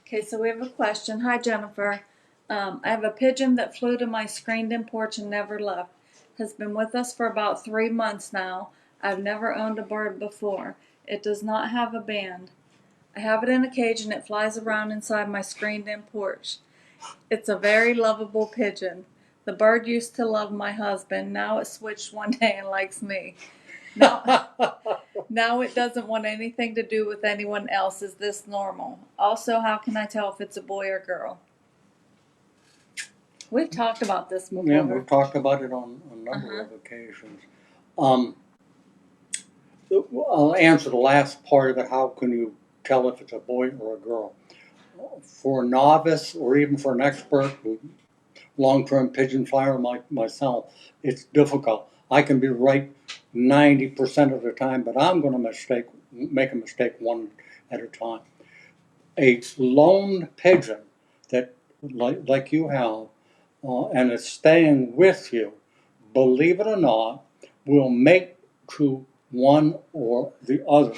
Okay, so we have a question. Hi, Jennifer. I have a pigeon that flew to my screened-in porch and never left. Has been with us for about 3 months now. I've never owned a bird before. It does not have a band. I have it in a cage and it flies around inside my screened-in porch. It's a very lovable pigeon. The bird used to love my husband. Now it switched one day and likes me. Now it doesn't want anything to do with anyone else. Is this normal? Also, how can I tell if it's a boy or girl? We've talked about this before. Yeah, we've talked about it on a number of occasions. I'll answer the last part of it. How can you tell if it's a boy or a girl? For a novice or even for an expert, long-term pigeon flyer like myself, it's difficult. I can be right 90% of the time, but I'm going to make a mistake one at a time. A lone pigeon that, like you have, and it's staying with you, believe it or not, will mate to one or the other.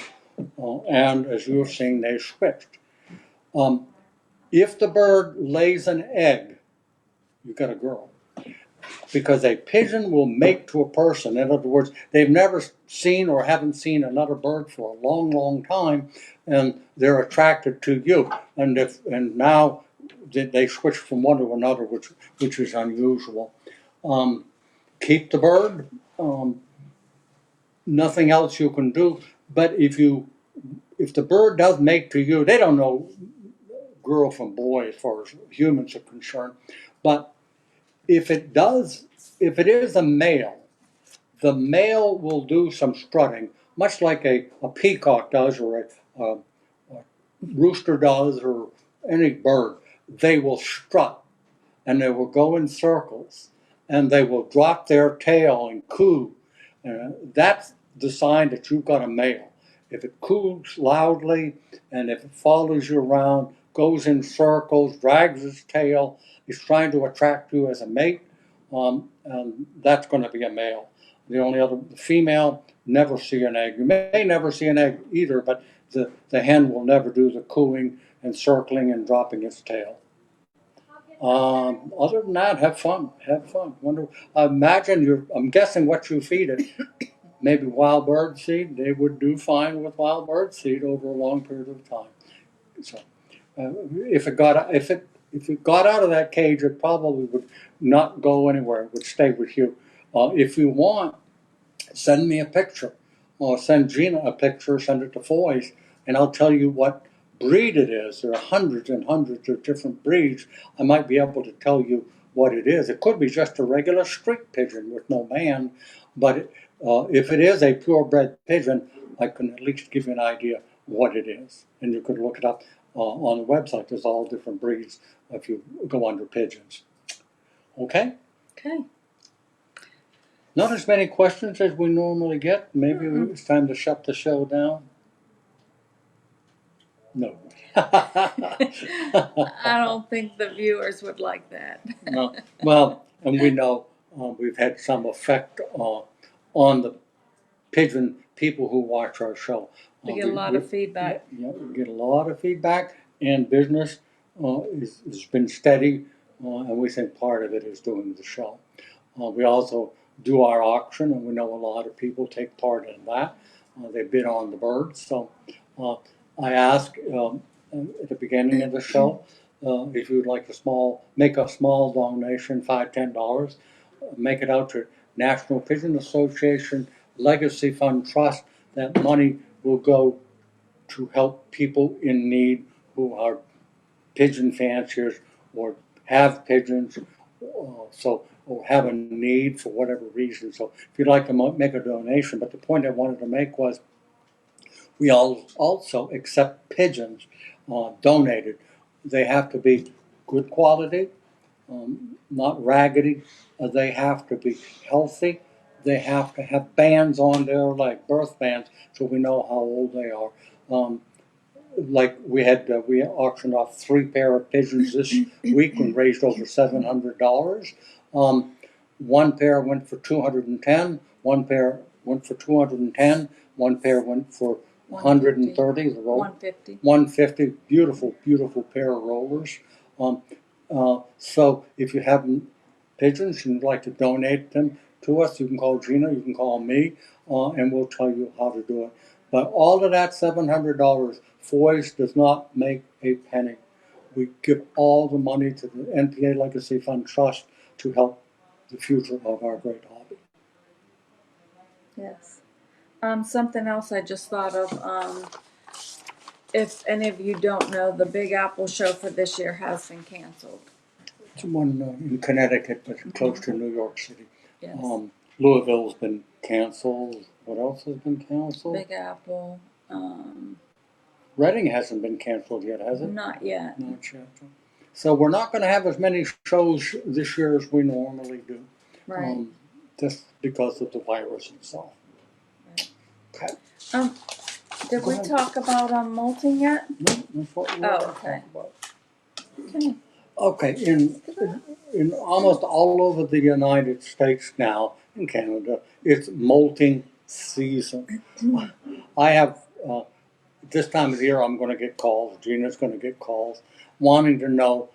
And as you were saying, they switched. If the bird lays an egg, you've got a girl. because a pigeon will mate to a person. In other words, they've never seen or haven't seen another bird for a long, long time, and they're attracted to you. And now they switch from one to another, which is unusual. Keep the bird. Nothing else you can do. But if the bird does mate to you, they don't know girl from boy as far as humans are concerned. But if it is a male, the male will do some strutting, much like a peacock does, or a rooster does, or any bird. They will strut, and they will go in circles, and they will drop their tail and coo. That's the sign that you've got a male. If it coos loudly, and if it follows you around, goes in circles, drags its tail, is trying to attract you as a mate, that's going to be a male. The only other female, never see an egg. You may never see an egg either, but the hen will never do the cooing and circling and dropping its tail. Other than that, have fun. Have fun. I'm guessing what you feed it. Maybe wild bird seed. They would do fine with wild bird seed over a long period of time. So, if it got out of that cage, it probably would not go anywhere. It would stay with you. If you want, send me a picture, or send Gina a picture. Send it to Foy's, and I'll tell you what breed it is. There are hundreds and hundreds of different breeds. I might be able to tell you what it is. It could be just a regular streak pigeon with no band, but if it is a purebred pigeon, I can at least give you an idea what it is, and you could look it up on the website. There's all different breeds if you go under pigeons. Okay? Okay. Not as many questions as we normally get. Maybe it's time to shut the show down. No. I don't think the viewers would like that. No. Well, and we know we've had some effect on the pigeon people who watch our show. We get a lot of feedback. We get a lot of feedback, and business has been steady, and we think part of it is doing the show. We also do our auction, and we know a lot of people take part in that. They bid on the birds. So I ask at the beginning of the show if you would like make a small donation, $5, $10, make it out to National Pigeon Association Legacy Fund Trust. That money will go to help people in need who are pigeon fanciers or have pigeons, or have a need for whatever reason. So if you'd like to make a donation, but the point I wanted to make was we also accept pigeons donated. They have to be good quality, not raggedy. They have to be healthy. They have to have bands on their leg, birth bands, so we know how old they are. Like we auctioned off 3 pair of pigeons this week and raised over $700. One pair went for $210. One pair went for $210. One pair went for $130. $150. $150. Beautiful, beautiful pair of rollers. So if you have pigeons and you'd like to donate them to us, you can call Gina, you can call me, and we'll tell you how to do it. But all of that $700, Foy's does not make a penny. We give all the money to the NPA Legacy Fund Trust to help the future of our great hobby. Yes. Something else I just thought of. If any of you don't know, the Big Apple show for this year has been canceled. It's one in Connecticut, but close to New York City. Yes. Louisville's been canceled. What else has been canceled? Big Apple. Reading hasn't been canceled yet, has it? Not yet. Not yet. So we're not going to have as many shows this year as we normally do. Right. Just because of the virus itself. Right. Okay. Did we talk about Moulting yet? No, that's what we Oh, okay. About. Okay. Okay, in almost all over the United States now, in Canada, it's molting season. I have, this time of the year, I'm going to get calls, Gina's going to get calls, wanting to know,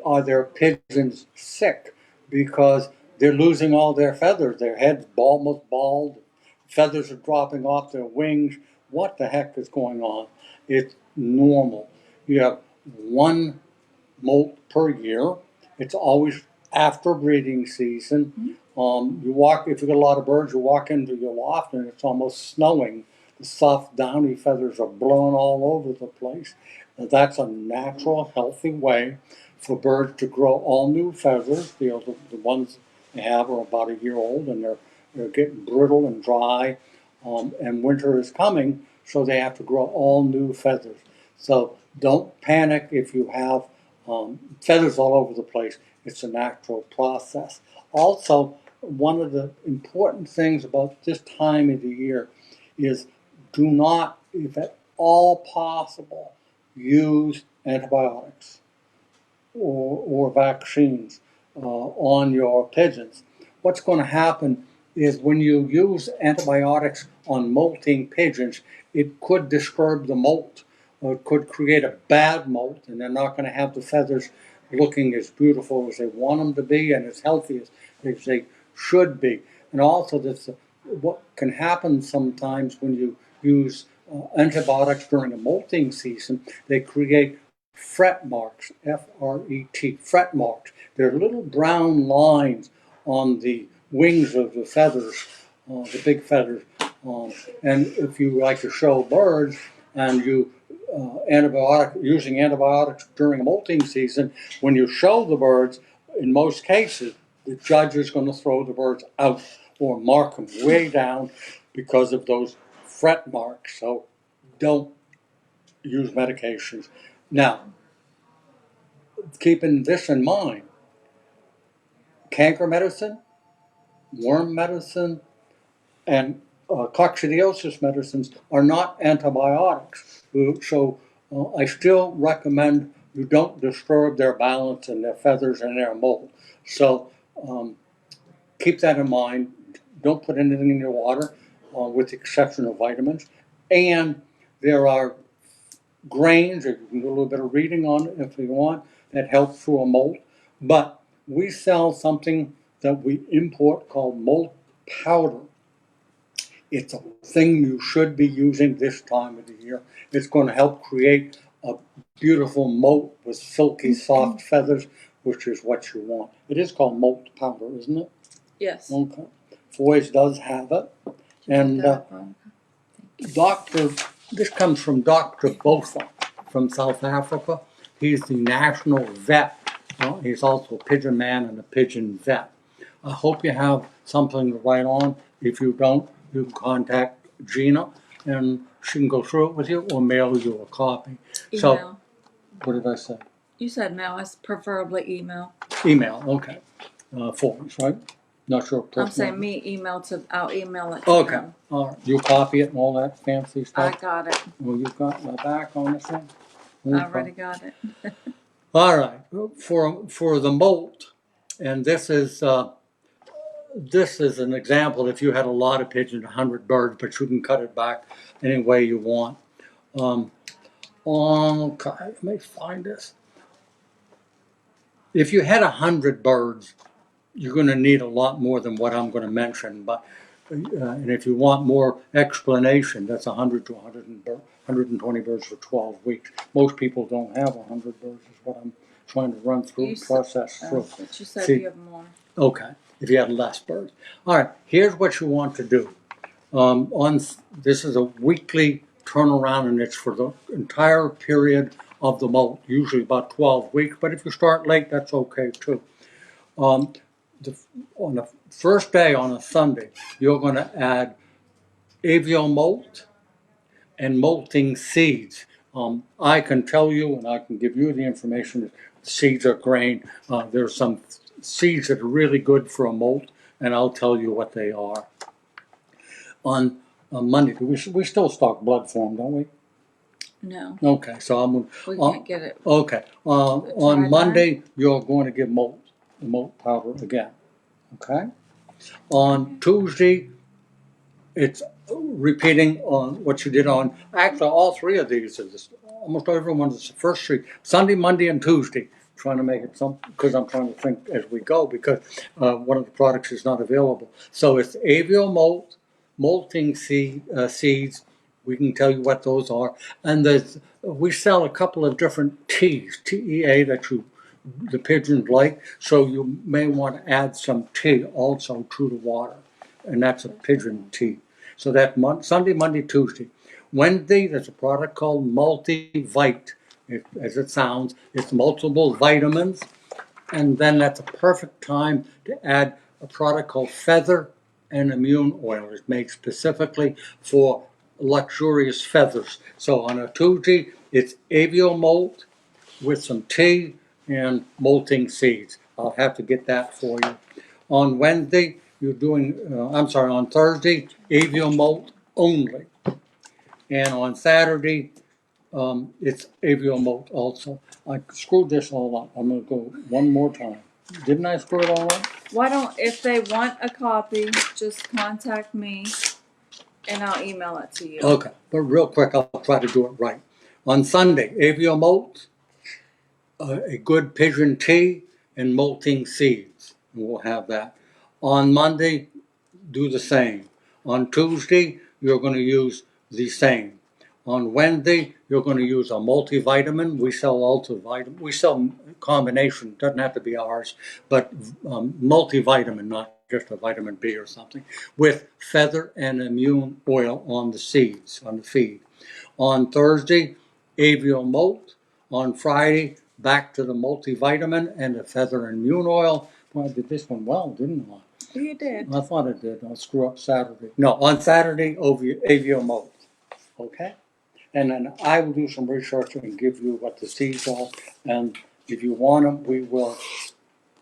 are their pigeons sick? Because they're losing all their feathers. Their head's almost bald. Feathers are dropping off their wings. What the heck is going on? It's normal. You have one molt per year. It's always after breeding season. You walk, if you get a lot of birds, you walk into your loft and it's almost snowing. The soft downy feathers are blowing all over the place. Now, that's a natural, healthy way for birds to grow all new feathers. The ones they have are about a year old and they're getting brittle and dry. And winter is coming, so they have to grow all new feathers. So don't panic if you have feathers all over the place. It's a natural process. Also, one of the important things about this time of the year is do not, if at all possible, use antibiotics or vaccines on your pigeons. What's going to happen is when you use antibiotics on molting pigeons, it could disturb the molt, or it could create a bad molt, and they're not going to have the feathers looking as beautiful as they want them to be and as healthy as they should be. And also, what can happen sometimes when you use antibiotics during a molting season, they create fret marks, F-R-E-T, fret marks. They're little brown lines on the wings of the feathers, the big feathers. And if you like to show birds and you using antibiotics during a molting season, when you show the birds, in most cases, the judge is going to throw the birds out or mark them way down because of those fret marks. So don't use medications. Now, keeping this in mind, canker medicine, worm medicine, and coccidiosis medicines are not antibiotics. So I still recommend you don't disturb their balance and their feathers and their molt. So keep that in mind. Don't put anything in your water, with the exception of vitamins. And there are grains, or you can do a little bit of reading on it if you want, that help through a molt. But we sell something that we import called molt powder. It's a thing you should be using this time of the year. It's going to help create a beautiful molt with silky, soft feathers, which is what you want. It is called molt powder, isn't it? Yes. Okay. Foy's does have it. And this comes from Dr. Botha from South Africa. He's the national vet. He's also a pigeon man and a pigeon vet. I hope you have something to write on. If you don't, you can contact Gina and she can go through it with you or mail you a copy. Email. So, what did I say? You said mail. I preferably email. Email, okay. Forms, right? Not sure. I'm saying I'll email it to Okay, them. all right. You copy it and all that fancy I stuff? got it. Well, you've got my back on this one? I already got it. All right, for the molt, and this is an example. If you had a lot of pigeons, 100 birds, but you can cut it back any way you want. Okay, let me find this. If you had 100 birds, you're going to need a lot more than what I'm going to mention. But and if you want more explanation, that's 100 to 120 birds for 12 weeks. Most people don't have 100 birds. Is what I'm trying to run through, process through. But you said See, you have more. okay, if you had less birds. All right, here's what you want to do. This is a weekly turnaround, and it's for the entire period of the molt, usually about 12 weeks. But if you start late, that's okay too. On the first day, on a Sunday, you're going to add avial molt and molting seeds. I can tell you, and I can give you the information, that seeds are grain. There's some seeds that are really good for a molt, and I'll tell you what they are. On Monday, we still stock blood for them, don't we? No. Okay, so we can't get it. Okay, on Monday, you're going to give molt powder again. Okay? On Tuesday, it's repeating on what you did on, actually all three of these, almost everyone's the first three, Sunday, Monday, and Tuesday. trying to make it because I'm trying to think as we go, because one of the products is not available. So it's Avio Molt, Moulting seeds. We can tell you what those are. And we sell a couple of different teas, TEA, that the pigeons like. So you may want to add some tea also to the water. And that's a pigeon tea. So that's Sunday, Monday, Tuesday. Wednesday, there's a product called Multivite. As it sounds, it's multiple vitamins. And then that's a perfect time to add a product called Feather and Immune Oil. It's made specifically for luxurious feathers. So on a Tuesday, it's Avio Molt with some tea and molting seeds. I'll have to get that for you. On Wednesday, on Thursday, Avio Molt only. And on Saturday, it's Avio Molt also. I screwed this all up. I'm going to go one more time. Didn't I screw it all up? Why don't, if they want a copy, just contact me and I'll email it to you. Okay, but real quick, I'll try to do it right. On Sunday, Avio Molt, a good pigeon tea, and molting seeds. We'll have that. On Monday, do the same. On Tuesday, you're going to use the same. On Wednesday, you're going to use a multivitamin. We sell multivitamin. We sell combination. Doesn't have to be ours, but multivitamin, not just a vitamin B or something, with feather and immune oil on the seeds, on the feed. On Thursday, Avio Molt. On Friday, back to the multivitamin and the feather and immune oil. Well, I did this one well, didn't I? You did. I thought I did. I'll screw up Saturday. No, on Saturday, Avio Molt. Okay? And then I will do some research and give you what the seeds are. And if you want them,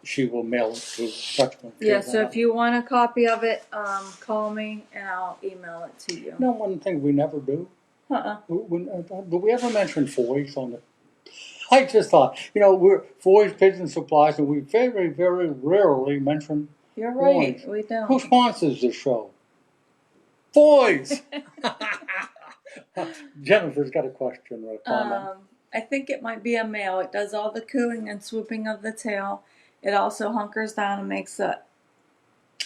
she will mail it to such one. Yeah, so if you want a copy of it, call me and I'll email it to you. No, one thing we never do. Do we ever mention Foy's on the... I just thought, we're Foy's Pigeon Supplies, and we very, very rarely mention... You're right, Foy's. we don't. Who sponsors this show? Foy's! Jennifer's got a question or a comment. I think it might be a male. It does all the cooing and swooping of the tail. It also hunkers down and makes a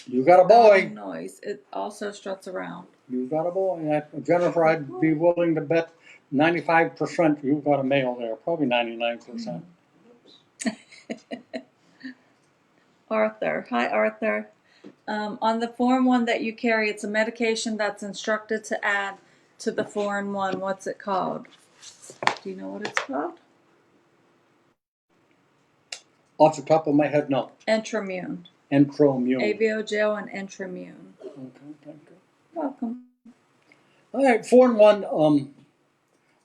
You got a boy. noise. It also struts around. You got a boy. Jennifer, I'd be willing to bet 95% you've got a male there. Probably 99%. Arthur. Hi, Arthur. On the 4-in-1 that you carry, it's a medication that's instructed to add to the 4-in-1. What's it called? Do you know what it's called? Off the top of my head, no. Entramune. Entramune. Avio gel and Entramune. Okay, thank you. Welcome. All right, 4-in-1.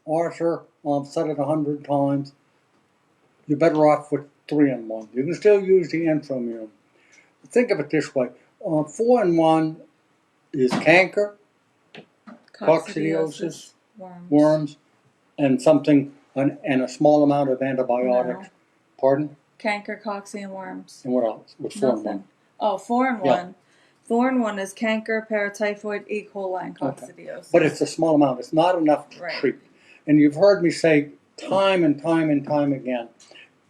Arthur, I've said it 100 times. You're better off with 3-in-1. You can still use the Entramune. Think of it this way. 4-in-1 is canker, coccidiosis, worms, and and a small amount of antibiotics. No. Pardon? Canker, cocci, and worms. And what else? With 4-in-1? Nothing. Oh, 4-in-1. Yeah. 4-in-1 is canker, paratyphoid, E. coli, and coccidiosis. But it's a small amount. It's not enough to treat. And you've heard me say time and time and time again,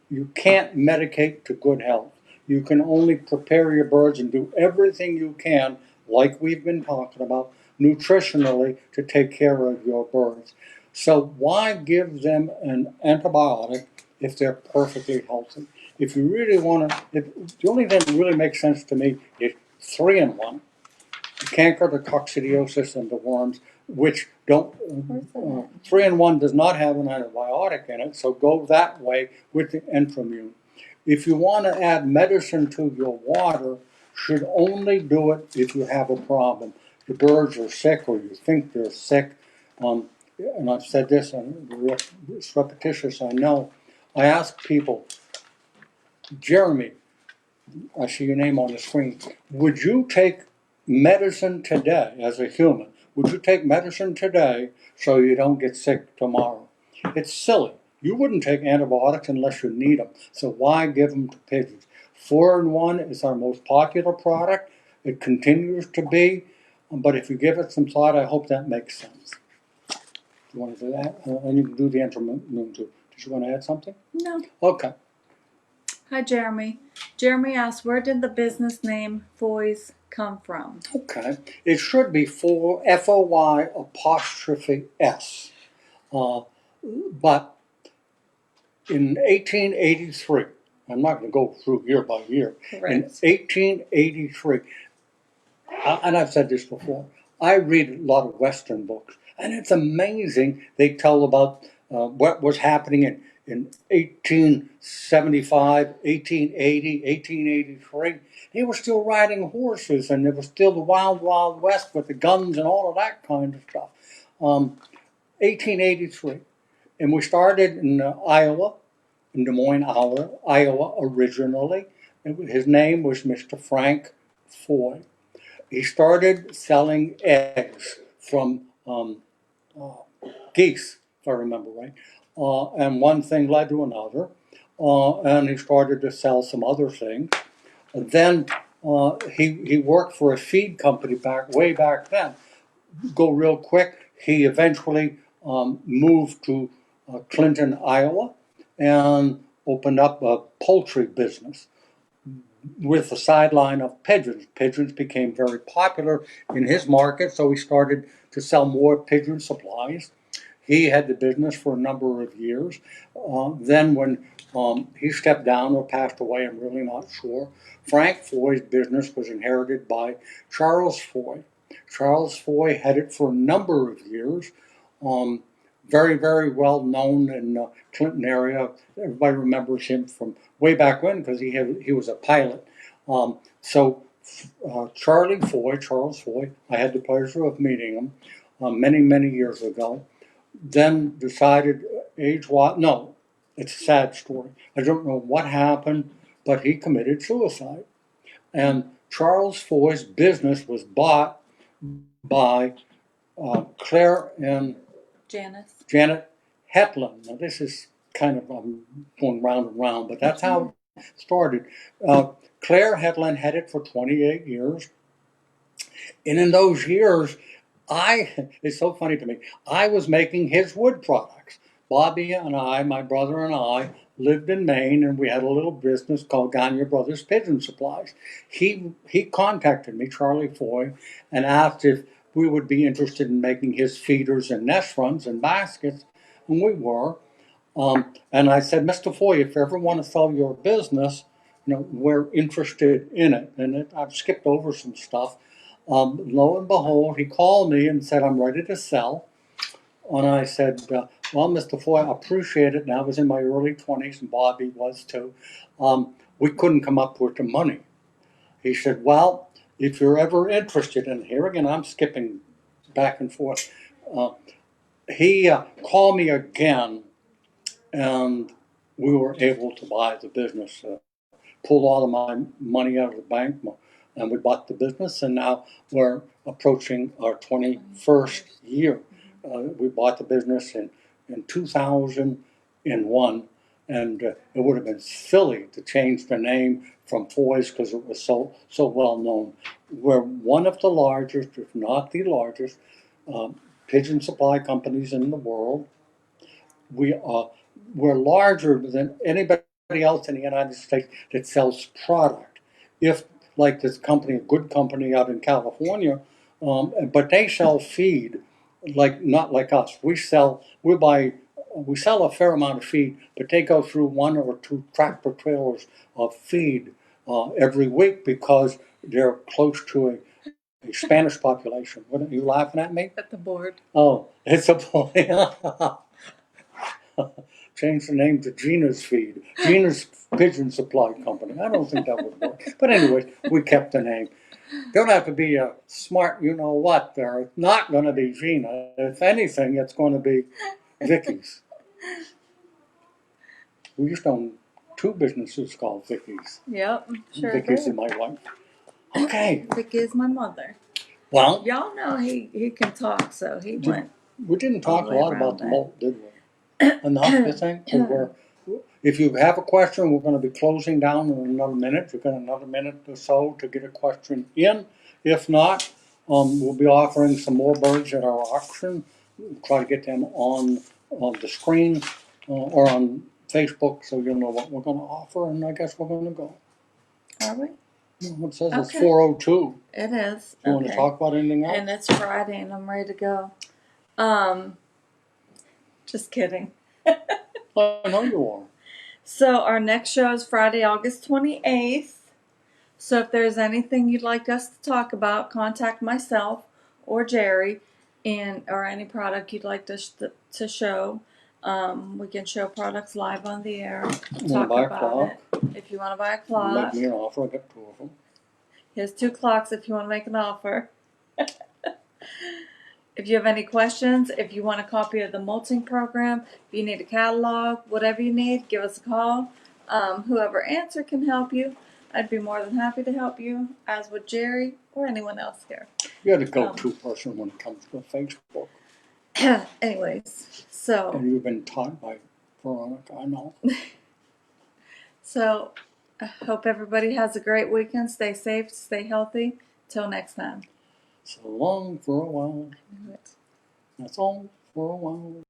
you can't medicate to good health. You can only prepare your birds and do everything you can, like we've been talking about, nutritionally to take care of your birds. So why give them an antibiotic if they're perfectly healthy? If you really want to, the only thing that really makes sense to me is 3-in-1. The canker, the coccidiosis, and the worms, which don't, 3-in-1 does not have an antibiotic in it, so go that way with the Entramune. If you want to add medicine to your water, should only do it if you have a problem. The birds are sick or you think they're sick. And I've said this, and it's repetitious, I know. I ask people, Jeremy, I see your name on the screen, would you take medicine today as a human? Would you take medicine today so you don't get sick tomorrow? It's silly. You wouldn't take antibiotics unless you need them. So why give them to pigeons? 4-in-1 is our most popular product. It continues to be. But if you give it some thought, I hope that makes sense. You want to do that? And you can do the Entramune too. Did you want to add something? No. Okay. Hi, Jeremy. Jeremy asked, where did the business name Foy's come from? Okay. It should be Foy apostrophe S. But in 1883, I'm not going to go through year by year. Correct. In 1883, and I've said this before, I read a lot of Western books, and it's amazing. They tell about what was happening in 1875, 1880, 1883. They were still riding horses, and it was still the wild, wild west with the guns and all of that kind of stuff. 1883. And we started in Iowa, in Des Moines, Iowa originally. His name was Mr. Frank Foy. He started selling eggs from geese, if I remember right. And one thing led to another. And he started to sell some other things. And then he worked for a feed company way back then. Go real quick. He eventually moved to Clinton, Iowa, and opened up a poultry business with the sideline of pigeons. Pigeons became very popular in his market, so he started to sell more pigeon supplies. He had the business for a number of years. Then when he stepped down or passed away, I'm really not sure, Frank Foy's business was inherited by Charles Foy. Charles Foy had it for a number of years. Very, very well known in the Clinton area. Everybody remembers him from way back when because he was a pilot. Charles Foy, I had the pleasure of meeting him many, many years ago. Then decided no, it's a sad story. I don't know what happened, but he committed suicide. And Charles Foy's business was bought by Claire and Janet Hetland. Now this is kind of going round and round, but that's how it started. Claire Hetland had it for 28 years. And in those years, it's so funny to me, I was making his wood products. Bobby and I, my brother and I, lived in Maine, and we had a little business called Gagne Brothers Pigeon Supplies. He contacted me, Charlie Foy, and asked if we would be interested in making his feeders and nest runs and baskets, and we were. And I said, Mr. Foy, if you ever want to sell your business, we're interested in it. And I've skipped over some stuff. Lo and behold, he called me and said, I'm ready to sell. And I said, well, Mr. Foy, I appreciate it. And I was in my early 20s, and Bobby was too. We couldn't come up with the money. He said, well, if you're ever interested, and here again, I'm skipping back and forth. He called me again, and we were able to buy the business. Pulled all of my money out of the bank, and we bought the business, and now we're approaching our 21st year. We bought the business in 2001, and it would have been silly to change the name from Foy's because it was so well known. We're one of the largest, if not the largest, pigeon supply companies in the world. We're larger than anybody else in the United States that sells product. If like this company, a good company out in California, but they sell feed, like not like us. We sell a fair amount of feed, but they go through 1 or 2 tractor trailers of feed every week because they're close to a Spanish population. What are you laughing at me? At the board. Oh, it's a boy. Change the name to Gina's Feed, Gina's Pigeon Supply Company. I don't think that would work. But anyway, we kept the name. Don't have to be a smart you-know-what there. It's not going to be Gina. If anything, it's going to be Vicky's. We used to own 2 businesses called Vicky's. Yep, sure Vicky's did. and my wife. Okay. Vicky is my mother. Well, y'all know he can talk, so he went. We didn't talk a lot about the molt, did we? Enough, you think? If you have a question, we're going to be closing down in another minute. You've got another minute or so to get a question in. If not, we'll be offering some more birds at our auction. We'll try to get them on the screen or on Facebook so you'll know what we're gonna offer, and I guess we're gonna go. Are we? It says it's Okay. 4:02. It is. You wanna Okay. talk about anything else? And it's Friday and I'm ready to go. Just kidding. I know you are. So our next show is Friday, August 28th. So if there's anything you'd like us to talk about, contact myself or Jerry, or any product you'd like to show. We can show products live on the air. Wanna Talk buy a about clock? it. If you want to buy a Make clock, me an offer, I got 2 of them. here's 2 clocks if you want to make an offer. If you have any questions, if you want a copy of the Moulting program, if you need a catalog, whatever you need, give us a call. Whoever answer can help you. I'd be more than happy to help you, as would Jerry or anyone else here. You're the go-to person when it comes to Facebook. Anyways, so And you've been taught by Veronica, I know. so I hope everybody has a great weekend. Stay safe, stay healthy. Till next time. So long for a while. That's all for a while.